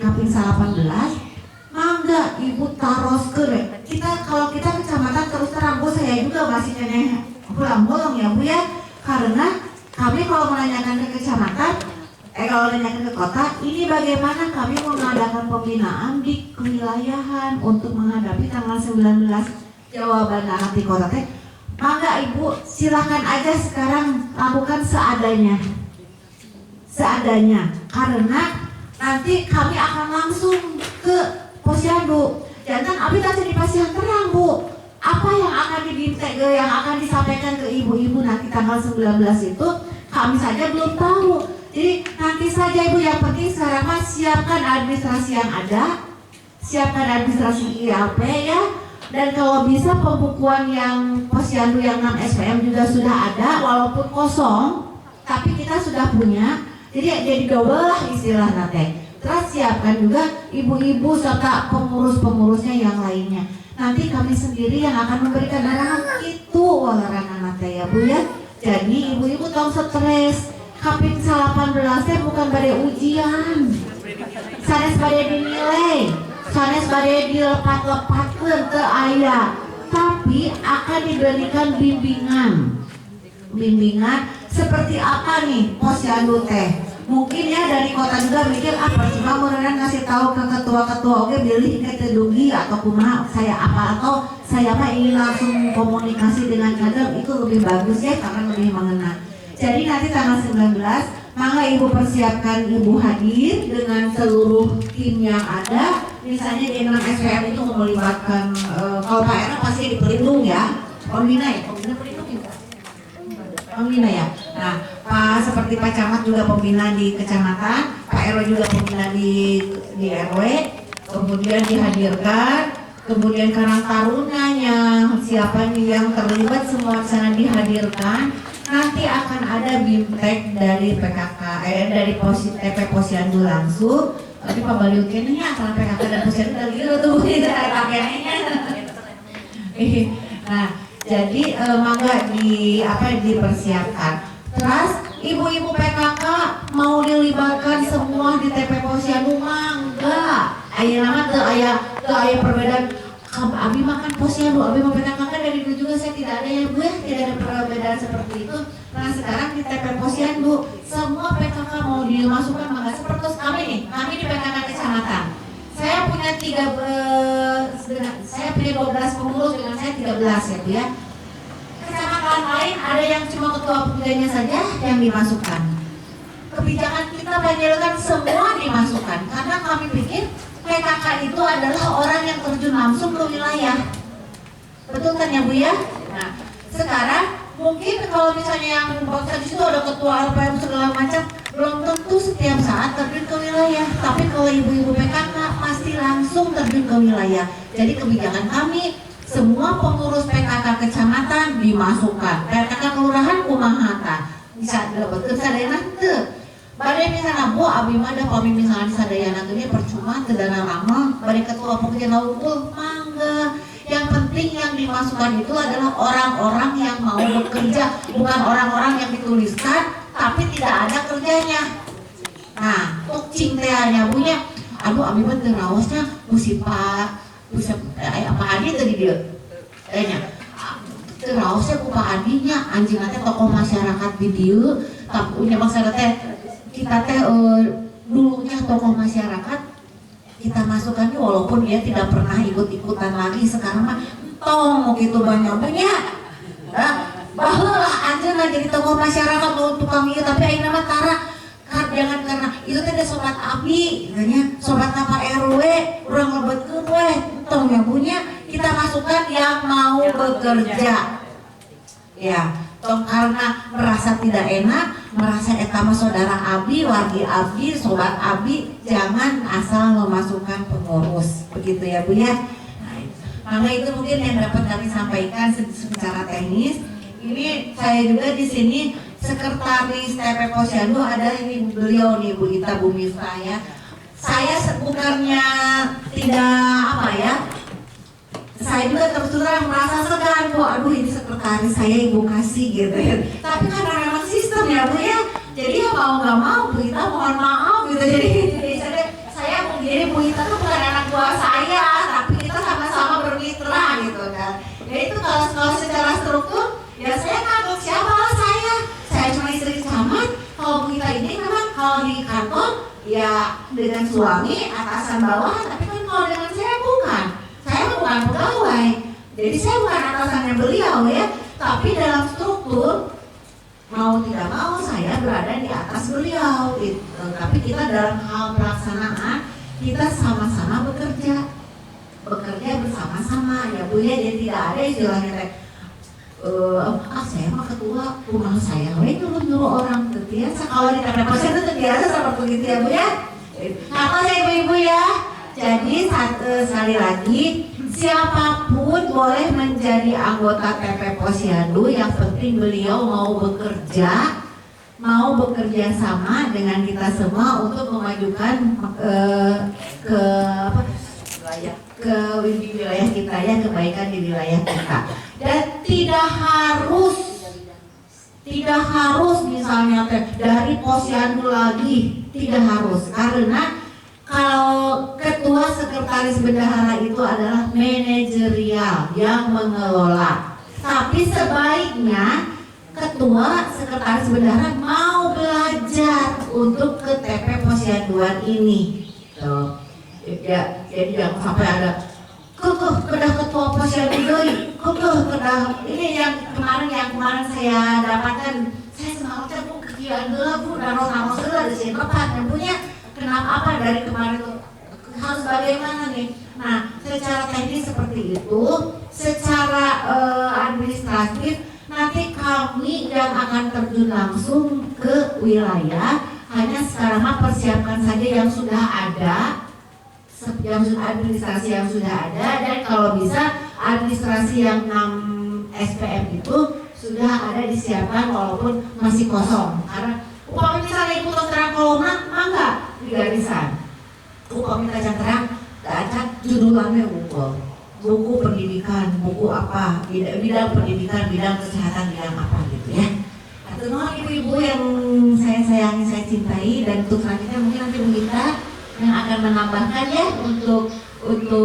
Speaker 3: mangga ibu taros kere. Kalau kita kecamatan terus terang Bu saya juga masih nanya pulang-pulang ya Bu ya. Karena kami kalau menanyakan ke kecamatan kalau nanyakan ke kota, ini bagaimana kami mengadakan pembinaan di kewilayahan untuk menghadapi tanggal 19 jawaban anak di kota teh. Mangga Ibu silahkan aja sekarang lakukan seadanya. Karena nanti kami akan langsung ke Posyandu. Jangan abi tadi di pasien terang Bu. Apa yang akan yang akan disampaikan ke ibu-ibu nanti tanggal 19 itu kami saja belum tahu. Jadi nanti saja Ibu yang penting sekarang mas siapkan administrasi yang ada, siapkan administrasi ILP ya, dan kalau bisa pembukuan yang Posyandu yang 6 SPM juga sudah ada walaupun kosong, tapi kita sudah punya, jadi double lah istilah nanti. Terus siapkan juga ibu-ibu serta pengurus-pengurusnya yang lainnya. Nanti kami sendiri yang akan memberikan arahan itu olahraga nanti ya Bu ya. Jadi ibu-ibu tong stres. Kaping 18 bukan pada ujian. Sanes pada dinilai, sanes pada dilepat-lepatkeun teu aya. Tapi akan diberikan bimbingan seperti apa nih Posyandu teh. Mungkin ya dari kota juga mikir percuma meureun ngasih tahu ke ketua-ketua oke pilih ke Tedugi atau kumaha saya apa atau saya mah ingin langsung komunikasi dengan kader itu lebih bagus ya karena lebih mengena. Jadi nanti tanggal 19, maka Ibu persiapkan Ibu hadir dengan seluruh tim yang ada. Misalnya di 6 SPM itu melibatkan, kalau Pak Era pasti di pelindung ya, Pembina ya, Pembina ya. Nah, seperti Pak Camat juga pembina di kecamatan, Pak Ero juga pembina di RW, kemudian dihadirkan. Kemudian Karang Tarunanya, siapa yang terlibat semua sana dihadirkan. Nanti akan ada bimtek dari PKK, dari TP Posyandu langsung. Tapi pembaliukinnya antara PKK dan Posyandu dari itu tuh pakaiannya. Nah, jadi mangga dipersiapkan. Terus ibu-ibu PKK mau dilibatkan semua di TP Posyandu mangga. Ayeuna teu aya perbedaan. Abi makan Posyandu, abi mau PKK kan dari dulu juga saya tidak ada ya Bu ya, tidak ada perbedaan seperti itu. Nah sekarang di TP Posyandu semua PKK mau dimasukkan maka seperti kami nih, kami di PKK kecamatan. Saya punya saya punya 12 pengurus, dengan saya 13 ya Bu ya. Kecamatan lain ada yang cuma ketua pemudanya saja yang dimasukkan. Kebijakan kita Panjalukan semua dimasukkan karena kami pikir PKK itu adalah orang yang terjun langsung ke wilayah. Betul kan ya Bu ya? Nah, sekarang mungkin kalau misalnya yang bangsa di situ ada ketua LPM segala macam, belum tentu setiap saat terjun ke wilayah. Tapi kalau ibu-ibu PKK pasti langsung terjun ke wilayah. Jadi kebijakan kami semua pengurus PKK kecamatan dimasukkan. PKK kelurahan kumahata bisa dapat sadayana teu. Badai misalnya Bu abi mah da pami misalnya di sadayana teh percuma teu dana ramal, badai ketua pokoknya unggul mangga. Yang penting yang dimasukkan itu adalah orang-orang yang mau bekerja, bukan orang-orang yang dituliskan tapi tidak ada kerjanya. Nah, cing tehnya punya, aduh abi mah teu raosnya musipa apa adi tadi dia kayaknya terausnya ku Pak Adinya anjing teh tokoh masyarakat di dieu tapi punya masyarakat teh kita teh dulunya tokoh masyarakat kita masukkan walaupun dia tidak pernah ikut-ikutan lagi sekarang mah tong gitu banyak baheula anjeun jadi tokoh masyarakat tukang ieu tapi ayeuna mah tara jangan karena itu teh sobat abdi katanya sobat apa RW urang lebetkeun weh tong yang punya kita masukkan yang mau bekerja ya tong karena merasa tidak enak merasa etama saudara abdi wargi abdi sobat abdi jangan asal memasukkan pengurus begitu ya Bu ya. Nah itu mungkin yang dapat kami sampaikan secara teknis. Ini saya juga di sini sekretaris TP Posyandu ada ini beliau nih Bu Ita Bumifta ya. Saya bukannya tidak apa ya. Saya juga terus terang merasa segan Bu, aduh ini sekretaris saya Ibu kasih gitu ya. Tapi karena memang sistem ya Bu ya. Jadi ya mau nggak mau Bu Ita mohon maaf gitu. Jadi saya menjadi Bu Ita tuh bukan anak buah saya, tapi kita sama-sama bermitra gitu kan. Ya itu kalau secara struktur ya saya nganggur siapa saya cuma istri camat. Kalau Bu Ita ini memang kalau di kantor ya dengan suami atasan bawahan, tapi kan kalau dengan saya bukan pegawai, jadi saya bukan atasannya beliau ya, tapi dalam struktur mau tidak mau saya berada di atas beliau gitu. Tapi kita dalam hal pelaksanaan kita sama-sama bekerja bersama-sama ya Bu ya, jadi tidak ada istilahnya teh saya mah ketua rumah saya nyuruh orang terbiasa. Kalau di TP Posyandu itu terbiasa seperti itu ya Bu ya. Apa saya ibu-ibu ya. Jadi sekali lagi siapapun boleh menjadi anggota TP Posyandu, yang penting beliau mau bekerja sama dengan kita semua untuk memajukan ke wilayah kita ya, kebaikan di wilayah kita. Dan tidak harus misalnya dari Posyandu lagi, tidak harus, karena kalau ketua sekretaris bendahara itu adalah manajerial yang mengelola. Tapi sebaiknya ketua sekretaris bendahara mau belajar untuk ke TP Posyanduan ini. Tuh. Ya, jadi jangan sampai ada kedah ketua Posyandu deui, kedah ini yang kemarin saya dapatkan. Saya semangatnya Bu kegiatan Bu naros di sini tepat yang punya. Kenapa apa dari kemarin itu harus bagaimana nih? Nah, secara teknis seperti itu, secara administratif nanti kami yang akan terjun langsung ke wilayah hanya sekarang persiapkan saja yang sudah ada, administrasi yang sudah ada, dan kalau bisa administrasi yang 6 SPM itu sudah ada disiapkan walaupun masih kosong karena upami misalnya ikut terang kolomna mangga di garisan upami kacang terang gak judulannya buku pendidikan, buku apa bidang pendidikan, bidang kesehatan, bidang apa gitu ya. Atau ibu-ibu yang saya sayangi, saya cintai, dan untuk selanjutnya mungkin nanti Bu Ita yang akan menambahkan ya untuk ke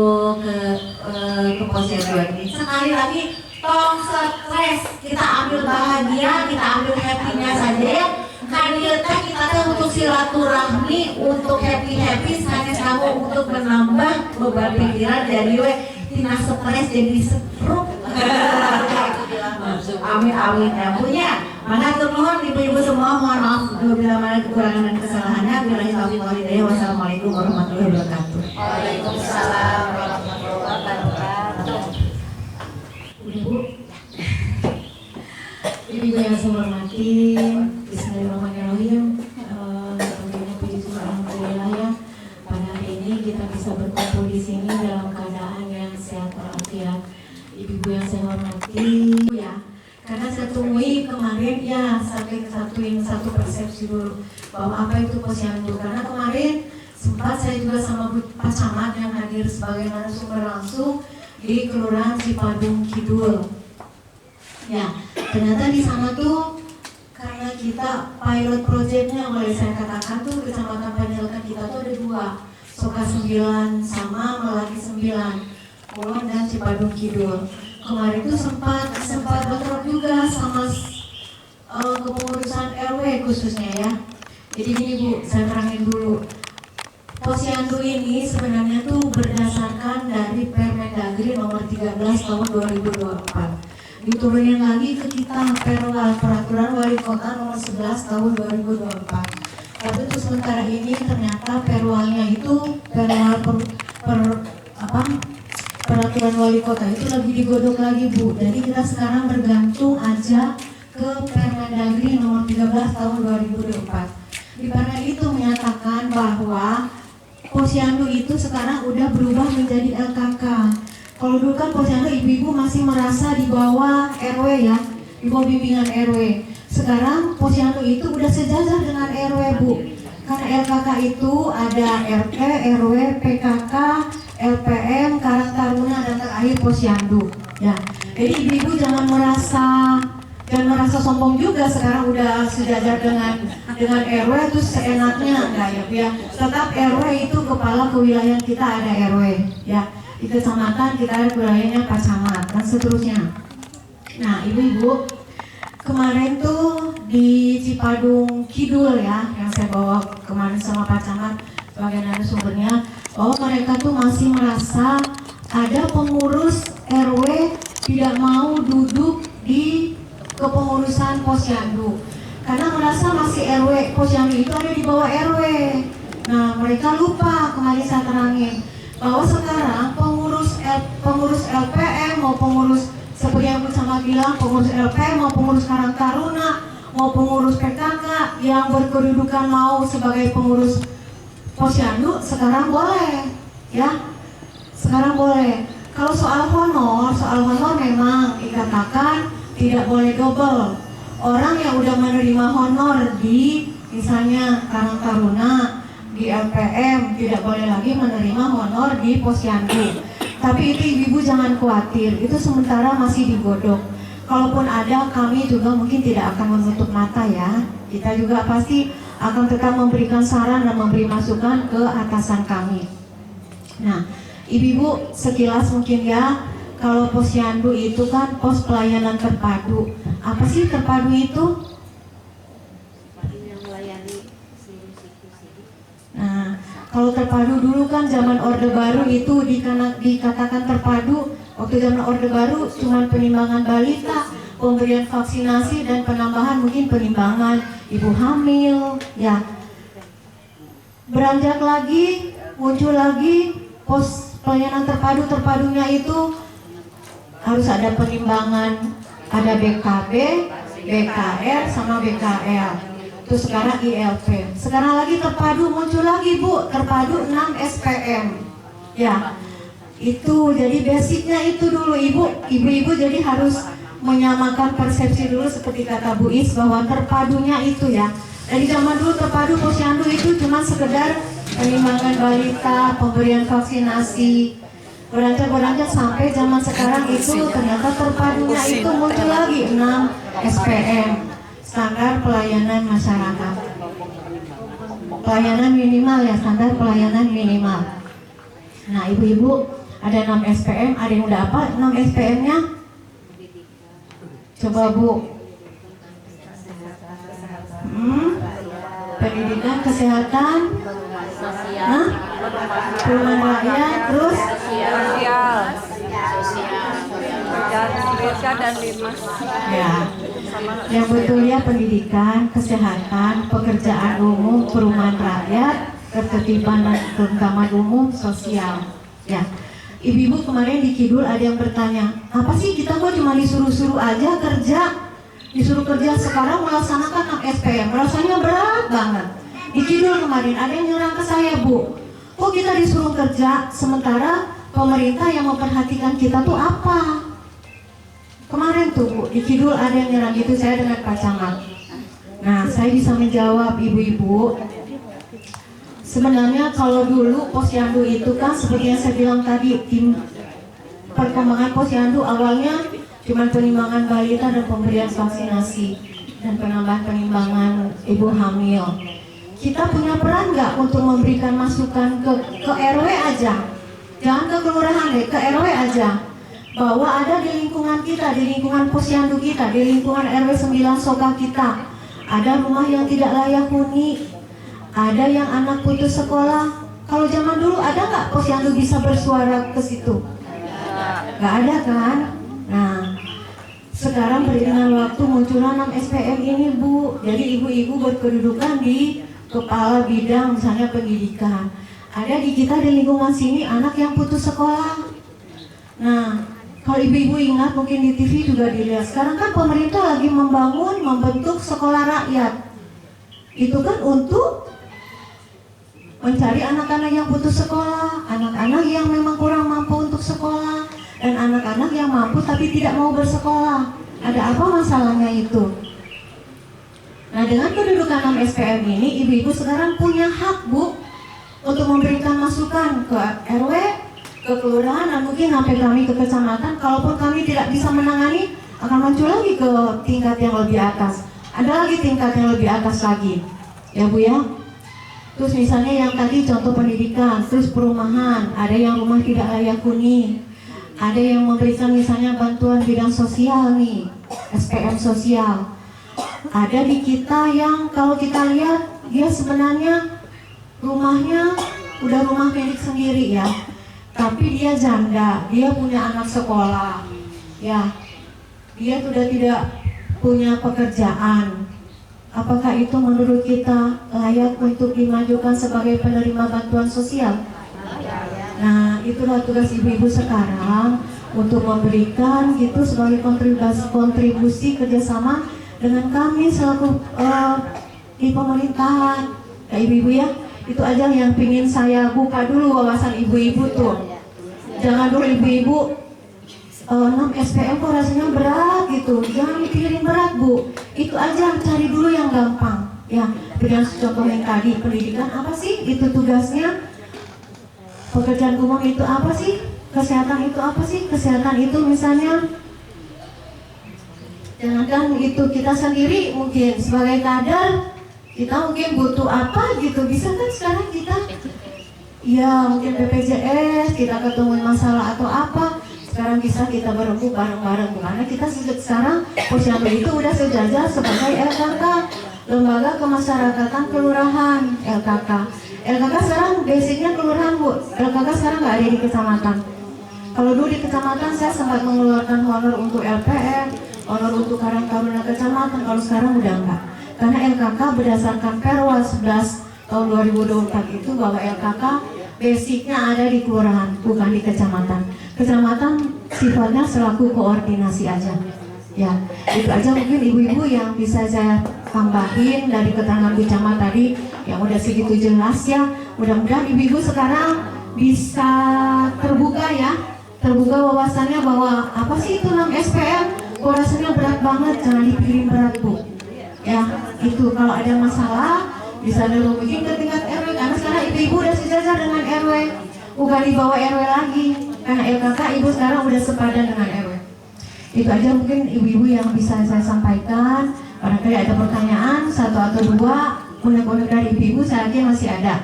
Speaker 3: Posyanduan ini. Sekali lagi tong stres, kita ambil bahagia, kita ambil happy-nya saja ya. Kandidatnya kita untuk silaturahmi, untuk happy hanya kamu untuk menambah beban pikiran dari tina tina stres jadi setruk. Amin ya punya. Maka turun ibu-ibu semua mohon maaf bila mana kekurangan dan kesalahannya. Billahi taufiq wal hidayah. Wassalamualaikum warahmatullahi wabarakatuh.
Speaker 2: Waalaikumsalam warahmatullahi wabarakatuh.
Speaker 3: Ibu yang saya hormati, Bismillahirrahmanirrahim. Tentunya puji syukur alhamdulillah ya. Pada hari ini kita bisa berkumpul di sini dalam keadaan yang sehat walafiat. Ibu yang saya hormati ya. Karena saya temui kemarin ya sampai kesatuin satu persepsi dulu bahwa apa itu posyandu. Karena kemarin sempat saya juga sama Pak Camat yang hadir sebagai narasumber langsung di Kelurahan Cipadung Kidul. Ya, ternyata di sana tuh karena kita pilot projectnya boleh saya katakan tuh kecamatan Panjaitan kita tuh ada 2, Soka 9 sama Melati 9, Kulon dan Cipadung Kidul. Kemarin itu sempat bentrok juga sama kepengurusan RW khususnya ya. Jadi gini Bu, saya terangin dulu. Posyandu ini sebenarnya tuh berdasarkan dari Permendagri nomor 13 tahun 2024. Diturunin lagi ke kita peraturan wali kota nomor 11 tahun 2024. Tapi untuk sementara ini ternyata perwalnya itu peraturan wali kota itu lagi digodok lagi Bu. Jadi kita sekarang bergantung aja ke Permendagri nomor 13 tahun 2024. Di mana itu menyatakan bahwa posyandu itu sekarang udah berubah menjadi LKK. Kalau dulu kan posyandu ibu-ibu masih merasa di bawah RW ya, di bawah bimbingan RW. Sekarang posyandu itu udah sejajar dengan RW Bu. Karena LKK itu ada RT, RW, PKK, LPM, Karang Taruna dan terakhir posyandu. Ya, jadi ibu-ibu jangan merasa sombong juga sekarang udah sejajar dengan RW terus seenaknya enggak ya. Tetap RW itu kepala kewilayahan kita ada RW ya. Di kecamatan kita ada wilayahnya Pak Camat dan seterusnya. Nah ibu-ibu kemarin tuh di Cipadung Kidul ya yang saya bawa kemarin sama Pak Camat sebagai narasumbernya bahwa mereka tuh masih merasa ada pengurus RW tidak mau duduk di kepengurusan posyandu karena merasa masih RW posyandu itu ada di bawah RW. Nah mereka lupa kemarin saya terangin bahwa sekarang pengurus LPM mau pengurus seperti yang bersama bilang pengurus LPM mau pengurus Karang Taruna mau pengurus PKK yang berkedudukan mau sebagai pengurus posyandu sekarang boleh ya, sekarang boleh. Kalau soal honor memang dikatakan tidak boleh double. Orang yang udah menerima honor di misalnya Karang Taruna di LPM tidak boleh lagi menerima honor di posyandu. Tapi itu ibu-ibu jangan khawatir, itu sementara masih digodok. Kalaupun ada, kami juga mungkin tidak akan menutup mata ya. Kita juga pasti akan tetap memberikan saran dan memberi masukan ke atasan kami. Nah, ibu-ibu sekilas mungkin ya, kalau posyandu itu kan pos pelayanan terpadu. Apa sih terpadu itu? Nah, kalau terpadu dulu kan zaman Orde Baru itu dikatakan terpadu. Waktu zaman Orde Baru cuma penimbangan balita, pemberian vaksinasi dan penambahan mungkin penimbangan ibu hamil, ya. Beranjak lagi, muncul lagi pos pelayanan terpadunya itu harus ada penimbangan, ada BKB, BKR sama BKL. Terus sekarang ILP. Sekarang lagi terpadu muncul lagi Bu, terpadu 6 SPM. Ya. Itu jadi basicnya itu dulu ibu-ibu jadi harus menyamakan persepsi dulu seperti kata Bu Is bahwa terpadunya itu ya. Dari zaman dulu terpadu posyandu itu cuma sekedar penimbangan balita, pemberian vaksinasi. Beranjak sampai zaman sekarang itu ternyata terpadunya itu muncul lagi 6 SPM. Standar pelayanan masyarakat, pelayanan minimal ya, standar pelayanan minimal. Nah ibu-ibu ada 6 SPM, ada yang udah apa 6 SPM-nya? Coba Bu. Pendidikan, kesehatan, perumahan rakyat, terus
Speaker 4: 3 dan 5.
Speaker 3: Ya, yang betulnya pendidikan, kesehatan, pekerjaan umum, perumahan rakyat, ketertiban dan ketertiban umum, sosial. Ya, ibu-ibu kemarin di Kidul ada yang bertanya, apa sih kita kok cuma disuruh-suruh aja kerja, disuruh kerja sekarang melaksanakan SPM, rasanya berat banget. Di Kidul kemarin ada yang nyerang ke saya, Bu, kok kita disuruh kerja sementara pemerintah yang memperhatikan kita tuh apa? Kemarin tuh Bu, di Kidul ada yang nyerang gitu, saya dengan Pak Camat. Nah, saya bisa menjawab ibu-ibu. Sebenarnya kalau dulu Posyandu itu kan seperti yang saya bilang tadi, tim perkembangan Posyandu awalnya cuma penimbangan balita dan pemberian vaksinasi dan penambahan penimbangan ibu hamil. Kita punya peran nggak untuk memberikan masukan ke RW aja, jangan ke kelurahan deh, ke RW aja, bahwa ada di lingkungan kita, di lingkungan Posyandu kita, di lingkungan RW 9 Soka kita, ada rumah yang tidak layak huni, ada yang anak putus sekolah. Kalau zaman dulu ada nggak Posyandu bisa bersuara ke situ? Nggak ada kan? Nah, sekarang beriringan waktu munculnya 6 SPM ini Bu. Jadi ibu-ibu berkedudukan di kepala bidang misalnya pendidikan. Ada di kita di lingkungan sini anak yang putus sekolah. Nah, kalau ibu-ibu ingat mungkin di TV juga dilihat. Sekarang kan pemerintah lagi membentuk sekolah rakyat. Itu kan untuk mencari anak-anak yang putus sekolah, anak-anak yang memang kurang mampu untuk sekolah, dan anak-anak yang mampu tapi tidak mau bersekolah. Ada apa masalahnya itu? Nah, dengan kedudukan 6 SPM ini, ibu-ibu sekarang punya hak Bu untuk memberikan masukan ke RW, ke kelurahan, dan mungkin sampai kami ke kecamatan. Kalaupun kami tidak bisa menangani, akan muncul lagi ke tingkat yang lebih atas. Ada lagi tingkat yang lebih atas lagi, ya Bu ya. Terus misalnya yang tadi contoh pendidikan, terus perumahan, ada yang rumah tidak layak huni, ada yang memberikan misalnya bantuan bidang sosial nih, SPM sosial. Ada di kita yang kalau kita lihat dia sebenarnya rumahnya udah rumah milik sendiri ya, tapi dia janda, dia punya anak sekolah, ya, dia sudah tidak punya pekerjaan. Apakah itu menurut kita layak untuk dimajukan sebagai penerima bantuan sosial? Nah, itulah tugas ibu-ibu sekarang untuk memberikan gitu sebagai kontribusi kerjasama dengan kami selaku di pemerintahan. Nah, ibu-ibu ya, itu aja yang pingin saya buka dulu wawasan ibu-ibu tuh. Jangan dulu ibu-ibu 6 SPM kok rasanya berat gitu, jangan mikirin berat Bu. Itu aja, cari dulu yang gampang. Ya, dengan contoh yang tadi, pendidikan apa sih? Itu tugasnya. Pekerjaan umum itu apa sih? Kesehatan itu apa sih? Kesehatan itu misalnya, jangankan itu kita sendiri mungkin sebagai kader, kita mungkin butuh apa gitu. Bisa kan sekarang kita, ya mungkin BPJS, kita ketemu masalah atau apa. Sekarang bisa kita berembuk bareng-bareng, karena kita sekarang Posyandu itu udah sejajar sebagai LKK, Lembaga Kemasyarakatan Kelurahan, LKK. LKK sekarang basicnya kelurahan Bu, LKK sekarang nggak ada di kecamatan. Kalau dulu di kecamatan saya sempat mengeluarkan honor untuk LPM, honor untuk Karang Taruna kecamatan, kalau sekarang udah enggak. Karena LKK berdasarkan Perwa 11 tahun 2024 itu bahwa LKK basicnya ada di kelurahan, bukan di kecamatan. Kecamatan sifatnya selaku koordinasi aja. Ya, itu aja mungkin ibu-ibu yang bisa saya tambahin dari keterangan Bu Camat tadi yang udah segitu jelas ya. Mudah-mudahan ibu-ibu sekarang bisa terbuka ya, terbuka wawasannya bahwa apa sih itu 6 SPM, kok rasanya berat banget, jangan dipikirin berat Bu. Ya, itu kalau ada masalah bisa dulu mungkin ke tingkat RW, karena sekarang ibu-ibu udah sejajar dengan RW, bukan di bawah RW lagi. Karena LKK ibu sekarang udah sepadan dengan RW. Itu aja mungkin ibu-ibu yang bisa saya sampaikan. Barangkali ada pertanyaan satu atau dua, unek-unek dari ibu-ibu saya yakin masih ada.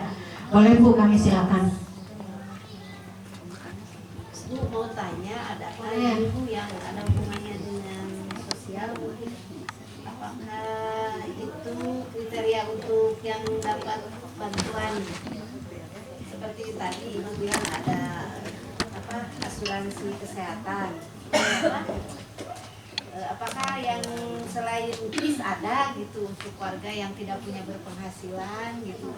Speaker 3: Boleh Bu, kami silakan.
Speaker 2: Bu mau tanya, ada ibu yang ada hubungannya dengan sosial, apakah itu kriteria untuk yang dapat bantuan seperti tadi ibu bilang ada asuransi kesehatan, apakah yang selain UPIS ada gitu untuk warga yang tidak punya berpenghasilan gitu?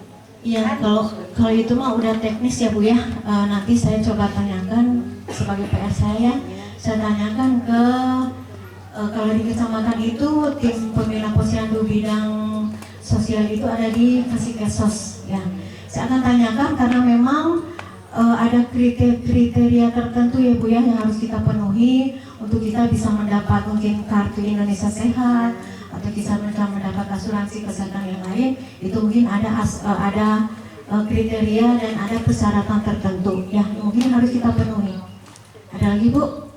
Speaker 4: Iya, kalau itu mah udah teknis ya Bu ya. Nanti saya coba tanyakan sebagai PR saya tanyakan ke kalau di kecamatan itu tim pembina posyandu bidang sosial itu ada di Kasikesos ya. Saya akan tanyakan karena memang ada kriteria tertentu ya Bu ya yang harus kita penuhi untuk kita bisa mendapat mungkin kartu Indonesia Sehat atau bisa mendapat asuransi kesehatan yang lain. Itu mungkin ada kriteria dan ada persyaratan tertentu ya mungkin harus kita penuhi. Ada lagi Bu?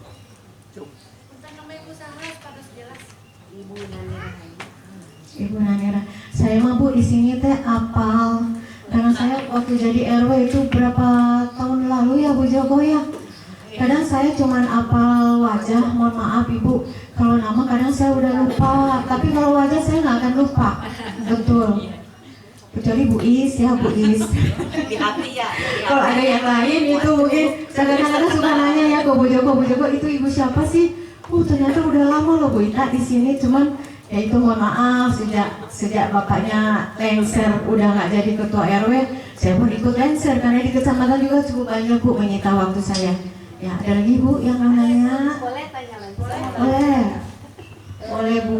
Speaker 4: Ibu Nanira. Saya mah Bu di sini teh apal karena saya waktu jadi RW itu berapa tahun lalu ya Bu Joko ya. Kadang saya cuman apal wajah, mohon maaf Ibu. Kalau nama kadang saya udah lupa, tapi kalau wajah saya nggak akan lupa. Betul. Kecuali Bu Is ya Bu Is.
Speaker 1: Di hati ya.
Speaker 4: Kalau ada yang lain itu mungkin kadang-kadang suka nanya ya Bu Joko itu ibu siapa sih? Ternyata udah lama loh Bu Ita di sini, cuman ya itu mohon maaf sejak bapaknya lengser udah nggak jadi ketua RW, saya pun ikut lengser karena di kecamatan juga cukup banyak Bu menyita waktu saya. Ya ada lagi Bu yang namanya?
Speaker 2: Boleh tanya lagi?
Speaker 4: Boleh Bu.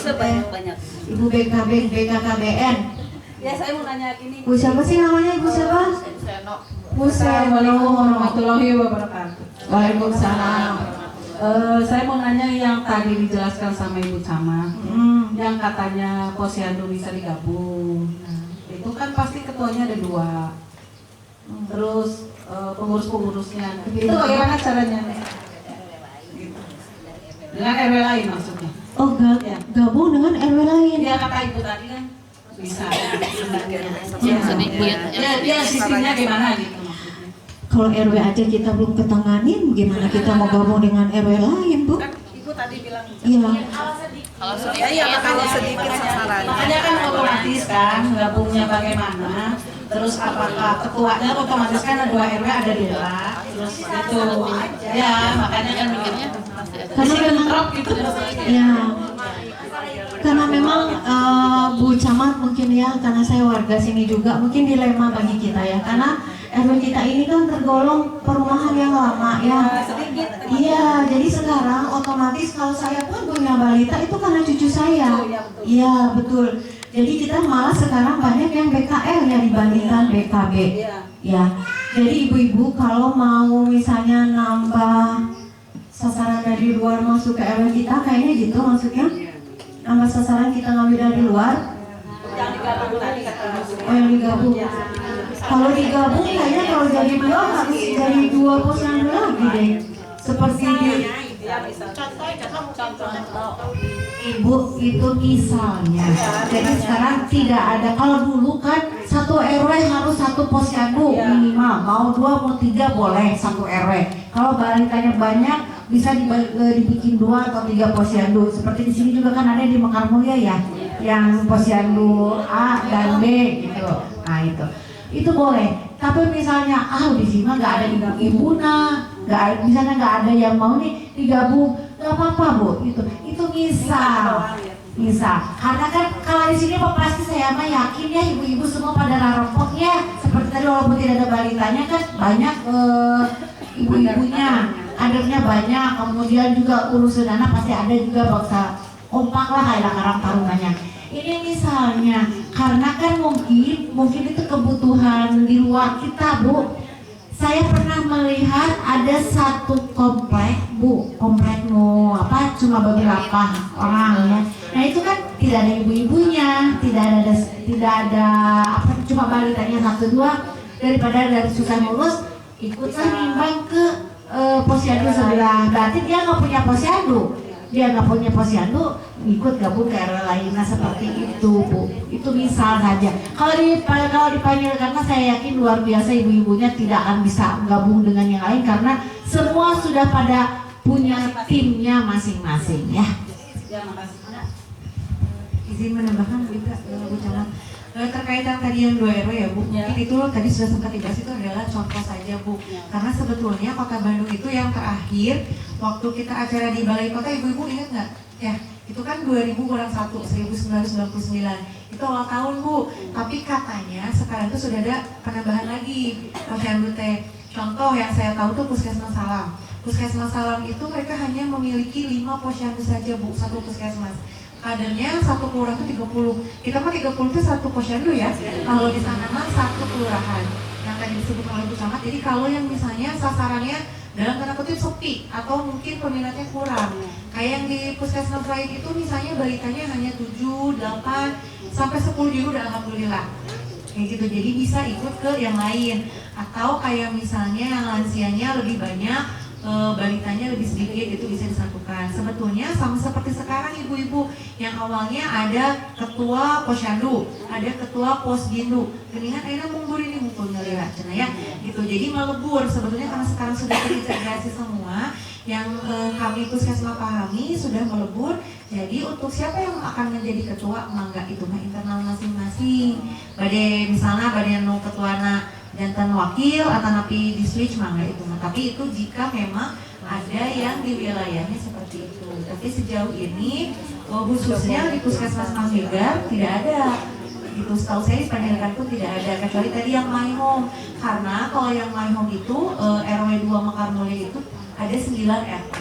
Speaker 5: Banyak.
Speaker 4: Ibu BKKBN.
Speaker 5: Ya saya mau nanya ini.
Speaker 4: Bu siapa sih namanya Ibu siapa? Bu Seno.
Speaker 5: Warahmatullahi wabarakatuh.
Speaker 4: Waalaikumsalam.
Speaker 5: Saya mau nanya yang tadi dijelaskan sama Ibu Camat, yang katanya posyandu bisa digabung. Nah, itu kan pasti ketuanya ada 2. Terus pengurus-pengurusnya. Itu bagaimana caranya? Dengan RW lain maksudnya.
Speaker 4: Oh gabung dengan RW lain.
Speaker 5: Dia kata Ibu tadi kan bisa. Dia sistemnya gimana gitu maksudnya?
Speaker 4: Kalau RW aja kita belum ketanganin, gimana kita mau gabung dengan RW lain Bu?
Speaker 5: Ibu tadi bilang.
Speaker 4: Iya.
Speaker 5: Kalau sedikit sasaran. Makanya kan otomatis kan gabungnya bagaimana? Terus apakah ketuanya otomatis kan ada 2 RW ada 2. Terus itu ya makanya kan mikirnya
Speaker 4: Karena memang
Speaker 5: gitu.
Speaker 4: ya. Karena memang Bu Camat mungkin ya, karena saya warga sini juga mungkin dilema bagi kita ya, karena RW kita ini kan tergolong perumahan yang lama ya. Iya, jadi sekarang otomatis kalau saya pun punya balita itu karena cucu saya. Iya betul. Jadi kita malah sekarang banyak yang BKL ya dibandingkan BKB. Ya. Jadi ibu-ibu kalau mau misalnya nambah sasaran dari luar masuk ke RW kita kayaknya gitu maksudnya. Nambah sasaran kita ngambil dari luar.
Speaker 5: Yang digabung tadi kata.
Speaker 4: Oh yang digabung. Kalau digabung kayaknya kalau jadi 2 harus jadi 2 posyandu lagi deh. Seperti di Ibu itu misalnya. Jadi sekarang tidak ada. Kalau dulu kan 1 RW harus 1 posyandu minimal. Mau 2 mau 3 boleh 1 RW. Kalau balitanya banyak bisa dibikin 2 atau 3 posyandu. Seperti di sini juga kan ada di Mekar Mulia ya, yang posyandu A dan B gitu. Nah itu boleh. Tapi misalnya di sini nggak ada ibu-ibu misalnya nggak ada yang mau nih digabung, nggak apa-apa Bu. Itu misal. Karena kan kalau di sini pasti saya mah yakin ya ibu-ibu semua pada raropok ya. Seperti tadi walaupun tidak ada balitanya kan banyak ibu-ibunya, kadernya banyak. Kemudian juga urusan anak pasti ada juga bangsa kompak lah kayak Karang Tarunanya. Ini misalnya karena kan mungkin itu kebutuhan di luar kita Bu. Saya pernah melihat ada 1 komplek Bu, komplek cuma beberapa orang ya. Nah itu kan tidak ada ibu-ibunya, tidak ada cuma balitanya 1-2, daripada dari susah ngurus ikutlah nimbang ke posyandu sebelah. Berarti dia nggak punya posyandu, ikut gabung ke RW lain. Nah seperti itu Bu, itu misal saja. Kalau dipanggil karena saya yakin luar biasa ibu-ibunya tidak akan bisa gabung dengan yang lain karena semua sudah pada punya timnya masing-masing ya.
Speaker 5: Ya makasih.
Speaker 4: Izin menambahkan juga Bu Camat. Terkait yang tadi yang 2 RW ya Bu,
Speaker 5: Ya.
Speaker 4: mungkin itu tadi sudah sempat dibahas, itu adalah contoh saja Bu. Karena sebetulnya Kota Bandung itu yang terakhir waktu kita acara di Balai Kota, ibu-ibu ingat nggak? Ya, itu kan 2000 kurang 1, 1999. Itu awal tahun Bu. Tapi katanya sekarang itu sudah ada penambahan lagi posyandu teh. Contoh yang saya tahu tuh Puskesmas Salam. Puskesmas Salam itu mereka hanya memiliki 5 posyandu saja Bu, satu puskesmas. Kadernya satu kelurahan itu 30. Kita mah 30 itu satu posyandu ya. Kalau di sana mah satu kelurahan. Yang tadi disebut oleh Bu Camat. Jadi kalau yang misalnya sasarannya dalam tanda kutip sepi atau mungkin peminatnya kurang. Kayak yang di puskesmas lain itu misalnya balitanya hanya 7, 8 sampai 10 juga udah alhamdulillah. Kayak gitu. Jadi bisa ikut ke yang lain. Atau kayak misalnya yang lansianya lebih banyak, balitanya lebih sedikit, itu bisa disatukan. Sebetulnya sama seperti sekarang ibu-ibu yang awalnya ada ketua posyandu, ada ketua posgindu, geningan akhirnya mundur ini mungkulnya lira ya gitu. Jadi melebur sebetulnya karena sekarang sudah terintegrasi semua yang kami puskesmas pahami sudah melebur. Jadi untuk siapa yang akan menjadi ketua, mangga itu mah internal masing-masing. Bade misalnya bade nu ketuana jantan wakil atau napi di switch mangga itu mah. Tapi itu jika memang ada yang di wilayahnya seperti itu. Tapi sejauh ini khususnya di puskesmas Manggigar tidak ada. Itu setahu saya di Panjaitan pun tidak ada, kecuali tadi yang My Home. Karena kalau yang My Home itu RW 2 Mekar Mulia itu ada 9 RT.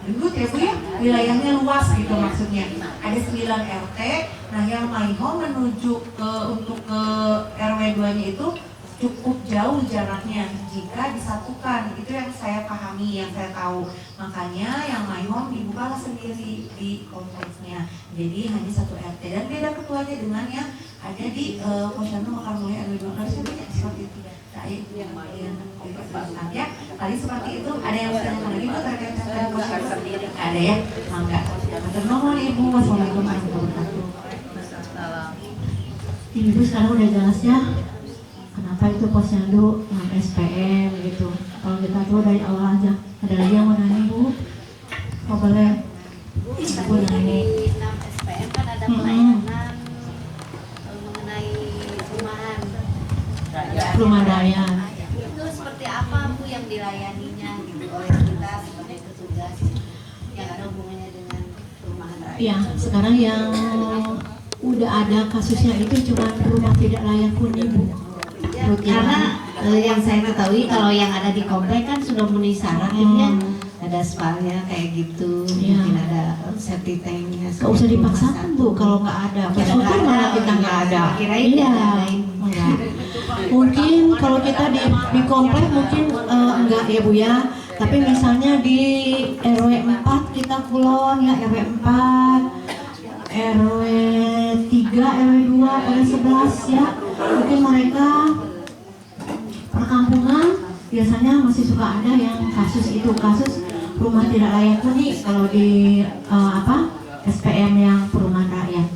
Speaker 4: Gendut ya Bu ya, wilayahnya luas gitu maksudnya. Ada 9 RT. Nah yang My Home menuju untuk ke RW 2-nya itu cukup jauh jaraknya jika disatukan. Itu yang saya pahami, yang saya tahu. Makanya yang My Home dibukalah sendiri di kompleksnya. Jadi hanya satu RT dan beda ketuanya dengan yang ada di Posyandu Mekar Mulia RW 2. Harusnya banyak seperti itu. Ya, tadi seperti itu. Ada yang bertanya lagi Bu terkait dengan posyandu? Ada ya? Mangga. Matur nuwun Ibu. Wassalamualaikum warahmatullahi wabarakatuh.
Speaker 6: Ibu sekarang udah jelas ya kenapa itu posyandu yang SPM gitu. Kalau kita tahu dari awal aja. Ada lagi yang mau nanya Bu? Oh boleh. Bu nanya.
Speaker 2: Di 6 SPM kan ada pelayanan mengenai
Speaker 6: Perumahan raya.
Speaker 2: Itu seperti apa Bu yang dilayaninya gitu oleh kita sebagai petugas yang ada hubungannya dengan perumahan raya?
Speaker 6: Ya, sekarang yang udah ada kasusnya itu cuma rumah tidak layak huni Bu.
Speaker 7: Karena yang saya ketahui kalau yang ada di komplek kan sudah memenuhi syarat ya. Ada spalnya kayak gitu, mungkin ada septic tanknya.
Speaker 6: Gak usah dipaksakan Bu kalau nggak ada. Maksudnya malah kita nggak ada.
Speaker 7: Kirain
Speaker 6: Iya.
Speaker 7: enggak.
Speaker 6: Mungkin kalau kita di komplek mungkin enggak ya Bu ya. Tapi misalnya di RW 4 kita kulon ya, RW 4, RW 3, RW 2, RW 11 ya. Mungkin mereka perkampungan biasanya masih suka ada yang kasus rumah tidak layak huni kalau di SPM yang perumahan rakyat.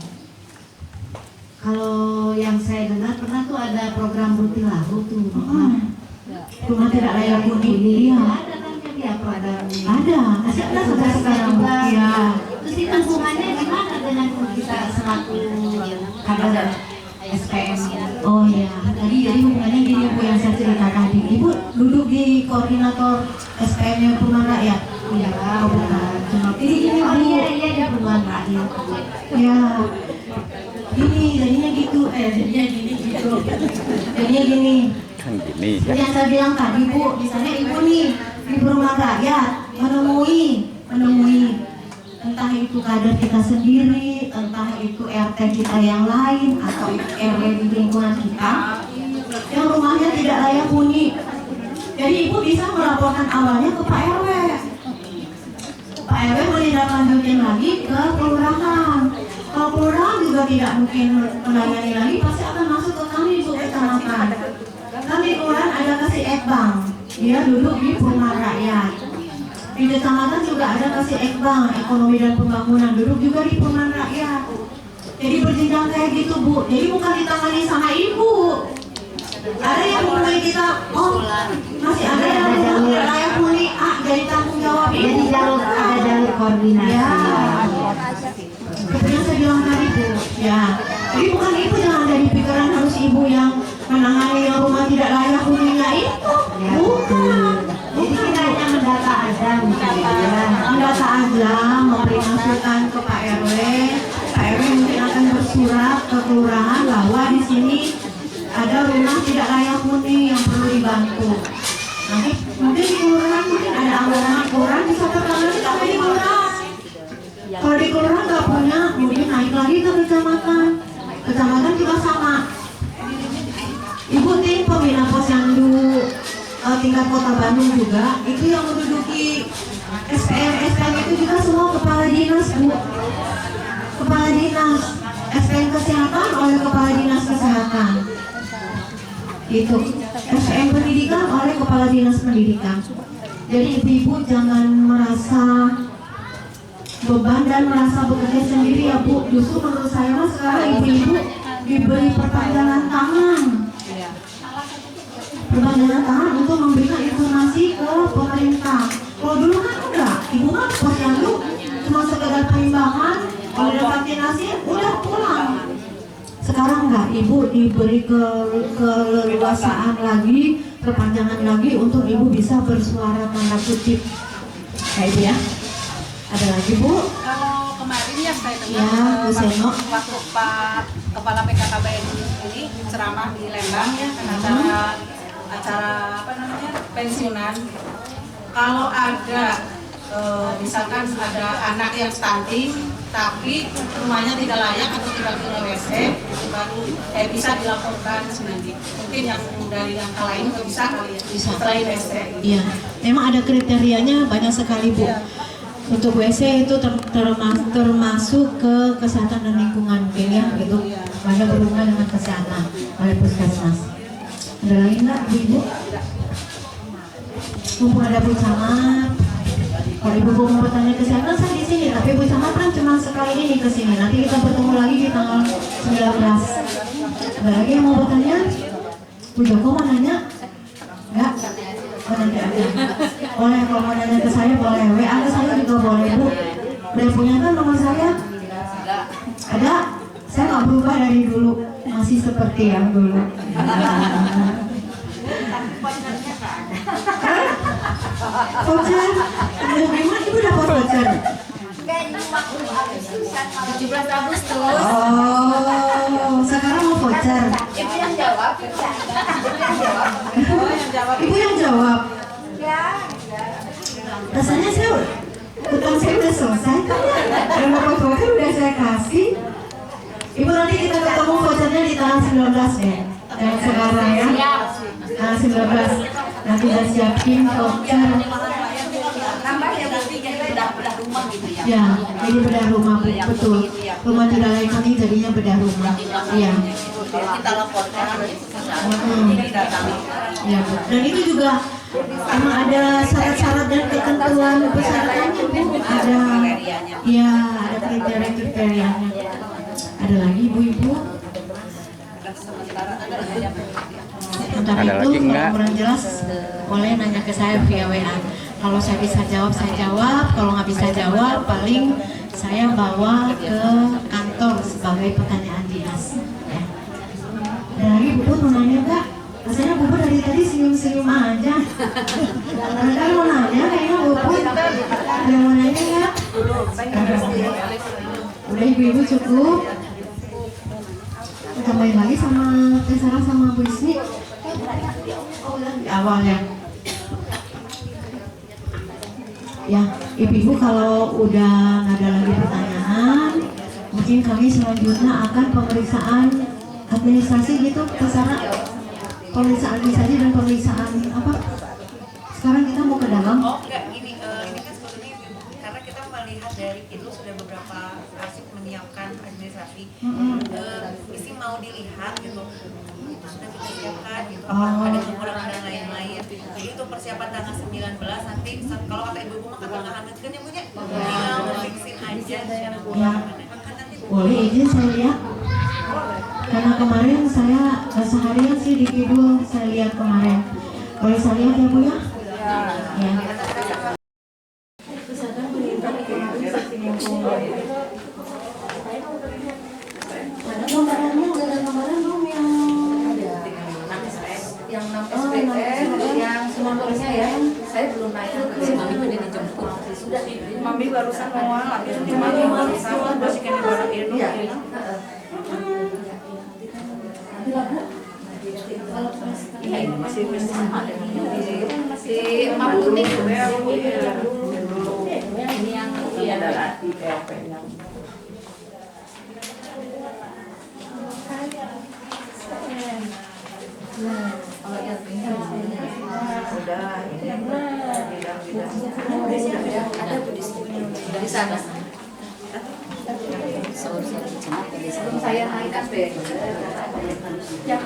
Speaker 7: Kalau yang saya dengar pernah tuh ada program Rutilahu tuh.
Speaker 6: Rumah tidak layak huni, iya.
Speaker 7: Ada kan ya program ini.
Speaker 6: Ada sudah sekarang Bu. Iya.
Speaker 7: Terus itu hubungannya gimana dengan kita selaku kader SPM?
Speaker 6: Oh ya, tadi jadi hubungannya gini Bu yang saya cerita tadi. Ibu duduk di koordinator SPM yang perumahan rakyat.
Speaker 7: Iya,
Speaker 6: Oh bukan, cuma ini gini Bu.
Speaker 7: iya di perumahan rakyat.
Speaker 6: Ya, gini jadinya gitu, jadinya gini gitu. Jadinya gini.
Speaker 8: Kan gini.
Speaker 6: Yang saya bilang tadi Bu, misalnya Ibu nih di perumahan rakyat menemui entah itu kader kita sendiri, entah itu RT kita yang lain atau RW di lingkungan kita yang rumahnya tidak layak huni. Jadi Ibu bisa melaporkan awalnya ke Pak RW. Pak RW menindaklanjutin lagi ke kelurahan. Kalau kelurahan juga tidak mungkin menangani lagi, pasti akan masuk ke kami Ibu kecamatan. Kami kelurahan ada kasih ekbang, dia duduk di perumahan rakyat. Di kecamatan juga ada kasih ekbang, ekonomi dan pembangunan, duduk juga di perumahan rakyat. Jadi berjenjang kayak gitu Bu. Jadi bukan ditangani sama Ibu. Ada yang mulai kita, masih ada yang tidak layak huni, jadi tanggung jawab Ibu.
Speaker 7: Jadi ada jalur koordinasi.
Speaker 6: Ya. Seperti yang saya bilang tadi Bu. Ya. Jadi bukan Ibu jangan jadi pikir kelurahan bahwa di sini ada rumah tidak layak huni yang perlu dibantu. Nanti mungkin di kelurahan mungkin ada anggaran kurang bisa tertangani sampai di kelurahan. Kalau di kelurahan nggak punya, mungkin naik lagi ke kecamatan. Kecamatan juga sama. Ibu tim pembina posyandu tingkat kota Bandung juga, itu yang menduduki SPM itu juga semua kepala dinas, Bu. Kepala dinas SPM kesehatan oleh kepala dinas kesehatan. Itu SPM pendidikan oleh kepala dinas pendidikan. Jadi ibu-ibu jangan merasa beban dan merasa bekerja sendiri ya Bu. Justru menurut saya sekarang ibu-ibu diberi perpanjangan tangan. Perpanjangan tangan untuk memberikan informasi ke pemerintah. Kalau dulu kan enggak, ibu kan posyandu cuma sekedar perimbangan, kalau udah vaksinasi udah pulang. Sekarang enggak, ibu diberi keleluasaan lagi, perpanjangan lagi untuk ibu bisa bersuara tanda kutip. Kayak itu ya. Ada lagi Bu?
Speaker 5: Kalau kemarin ya saya dengar
Speaker 6: Ya, Bu Seno.
Speaker 5: waktu Pak Kepala PKKBN ini ceramah di Lembang ya, acara apa namanya pensiunan. Kalau ada misalkan ada anak yang stunting tapi rumahnya tidak layak atau tidak punya WC, baru bisa dilaporkan nanti. Mungkin yang dari yang lain juga bisa kali ya, selain WC.
Speaker 6: Iya, memang ada kriterianya banyak sekali Bu. Untuk WC itu termasuk ke kesehatan dan lingkungan mungkin ya, itu banyak berhubungan dengan kesehatan oleh puskesmas. Ada lagi nggak Ibu? Mumpung ada Bu Camat, kalau Ibu mau bertanya kesehatan saya di sini, tapi Bu Camat kan cuma sekali ini ke sini. Nanti kita bertemu lagi di tanggal 19. Ada lagi yang mau bertanya? Bu Joko mau nanya? Enggak? Oh, nanti aja. Boleh, kalau mau nanya ke saya boleh. WA ke saya juga boleh Bu. Udah punya kan nomor saya? Ada? Saya nggak berubah dari dulu, masih seperti yang dulu. Voucher? Gimana Ibu dapat voucher?
Speaker 2: 17 Agustus.
Speaker 6: Oh, sekarang mau voucher.
Speaker 1: Ibu yang jawab,
Speaker 6: Ibu yang jawab. Rasanya saya utang saya udah selesai kan ya? Dan dapat voucher udah saya kasih. Ibu nanti kita ketemu vouchernya di tanggal 19 ya. Dan sekarang ya. Tanggal 19. Nanti udah siapin voucher.
Speaker 2: Tambah ya berarti jadi bedah rumah gitu ya.
Speaker 6: Ya, jadi bedah rumah betul. Rumah tidak layak huni jadinya bedah rumah. Iya.
Speaker 2: Kita laporkan didatangi.
Speaker 6: Ya, dan itu juga emang ada syarat-syarat dan ketentuan persyaratannya Bu. Ada, ya, ada kriteria-kriterianya. Ada lagi ibu-ibu? Sementara itu kalau kurang jelas boleh nanya ke saya via WA. Kalau saya bisa jawab, saya jawab. Kalau nggak bisa jawab, paling saya bawa ke kantor sebagai pertanyaan dinas. Ya. Dan lagi Bu mau nanya nggak? Rasanya Bu dari tadi senyum-senyum aja. Ada mau nanya kayaknya Bu. Ada yang mau nanya nggak? Udah ibu-ibu cukup. Tambahin lagi sama Teh Sarah sama Bu Isni. Di awal ya. Ya, ibu-ibu kalau udah nggak ada lagi pertanyaan, mungkin kami selanjutnya akan pemeriksaan administrasi gitu, Teh Sarah. Pemeriksaan administrasi dan pemeriksaan apa? Sekarang kita mau ke dalam.
Speaker 1: Oh enggak, ini kan sebetulnya karena kita melihat dari itu sudah beberapa arsip menyiapkan administrasi. Mesti mau dilihat gitu, itu sudah kita siapkan gitu, ada kekurangan dan lain-lain. Jadi untuk persiapan tanggal 19 nanti kalau kata ibu mah kata nggak hangat kan ya Bu nya, tinggal fixin aja secara
Speaker 6: Boleh izin saya lihat. Karena kemarin saya seharian sih di Kidul saya lihat kemarin. Boleh saya lihat ya Bu ya? Ya. Ada gambarannya, udah ada gambaran belum yang
Speaker 1: yang 6 SPM, yang semuanya ya, saya belum naik si Mami udah dijemput. Sudah, Mami barusan mau lagi, Mami barusan masih kena barang ini. Iya, ini masih sama dengan di Mabunik. Ini yang adalah di PLP yang kalau yang ini udah ada di sini di sana. Sebelum saya naik KB. Ya,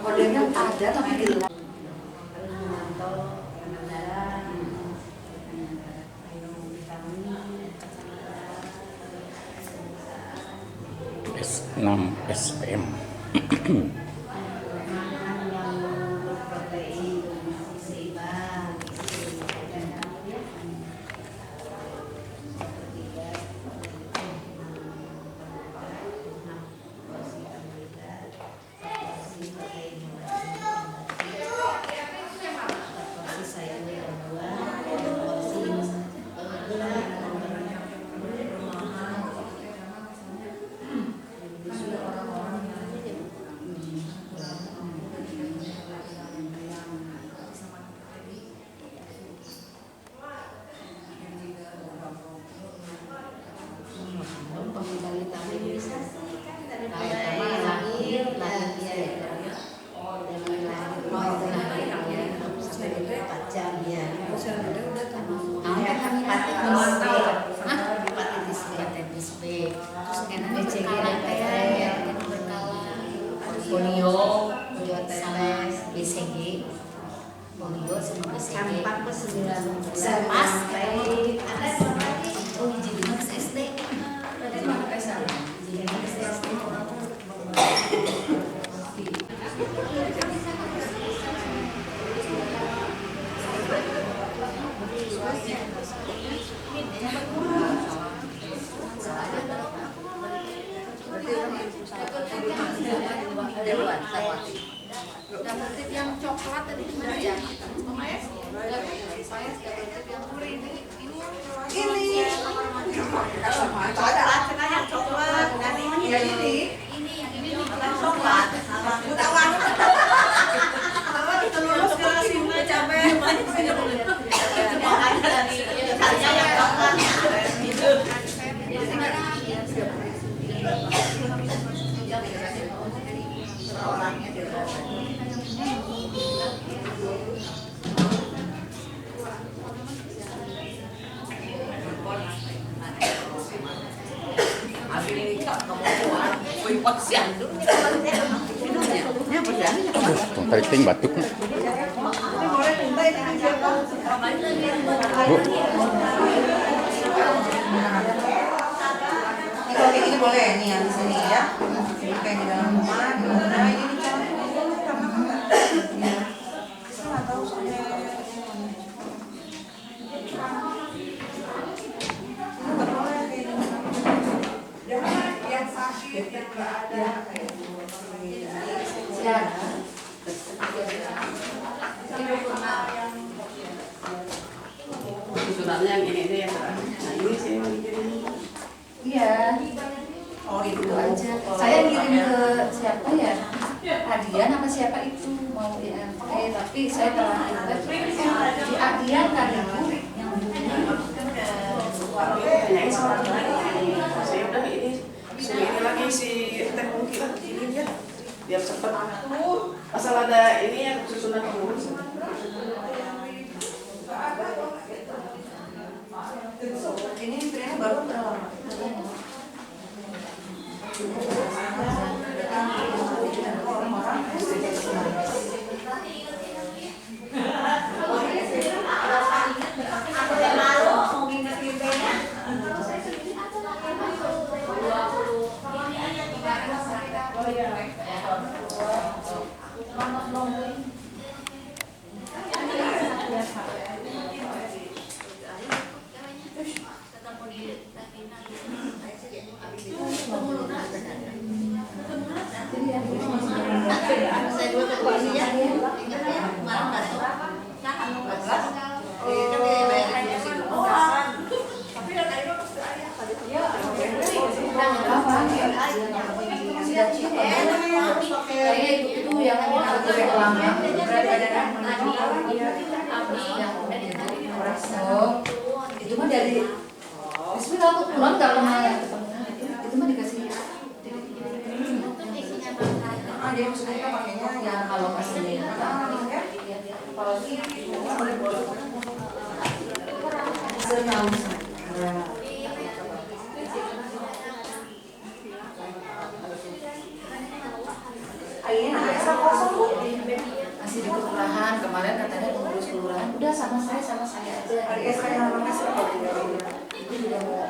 Speaker 1: kodenya ada tapi gelap.
Speaker 8: S6 SPM.
Speaker 7: Polio tetes, BCG, polio sama BCG. Campak ke 9 pas ada oh jadi Mas SD. Berarti mana PSA? Jadi Mas SD.
Speaker 1: Dapur tip yang coklat tadi gimana ya? Pemaes? Pemaes dapur tip yang ini coklat, cenanya coklat. Dan ini yang coklat. Udah warna. Apa terus ke sini capek. Harga yang coklat. Orangnya
Speaker 8: Tarik ting batuknya. Bu.
Speaker 1: Kalau kayak gini boleh nih yang di sini ya. Kayak di dalam rumah, di mana ini dicampur karena saya nggak tahu soalnya. Yang sakit yang nggak ada.
Speaker 9: Sebenarnya yang ini ya, nah ini saya mau dikirim.
Speaker 1: Iya. Oh itu aja. Saya kirim ke siapa ya? Adian apa siapa itu mau IMP, tapi saya telah di Adian kali Bu yang
Speaker 9: Saya udah ini lagi si teh mungkin ini ya, biar cepet. Asal ada ini yang susunan pengurus.
Speaker 1: ini istrinya baru berapa lama? Saya dua keluarganya
Speaker 7: berat badan yang menuju yang itu mah dari Bismillah aku pulang gak lemah ya itu mah dikasih
Speaker 1: Dia maksudnya pakainya
Speaker 7: ya kalau pas ini setahu masih di kelurahan kemarin katanya pengurus kelurahan udah sama saya aja itu juga mau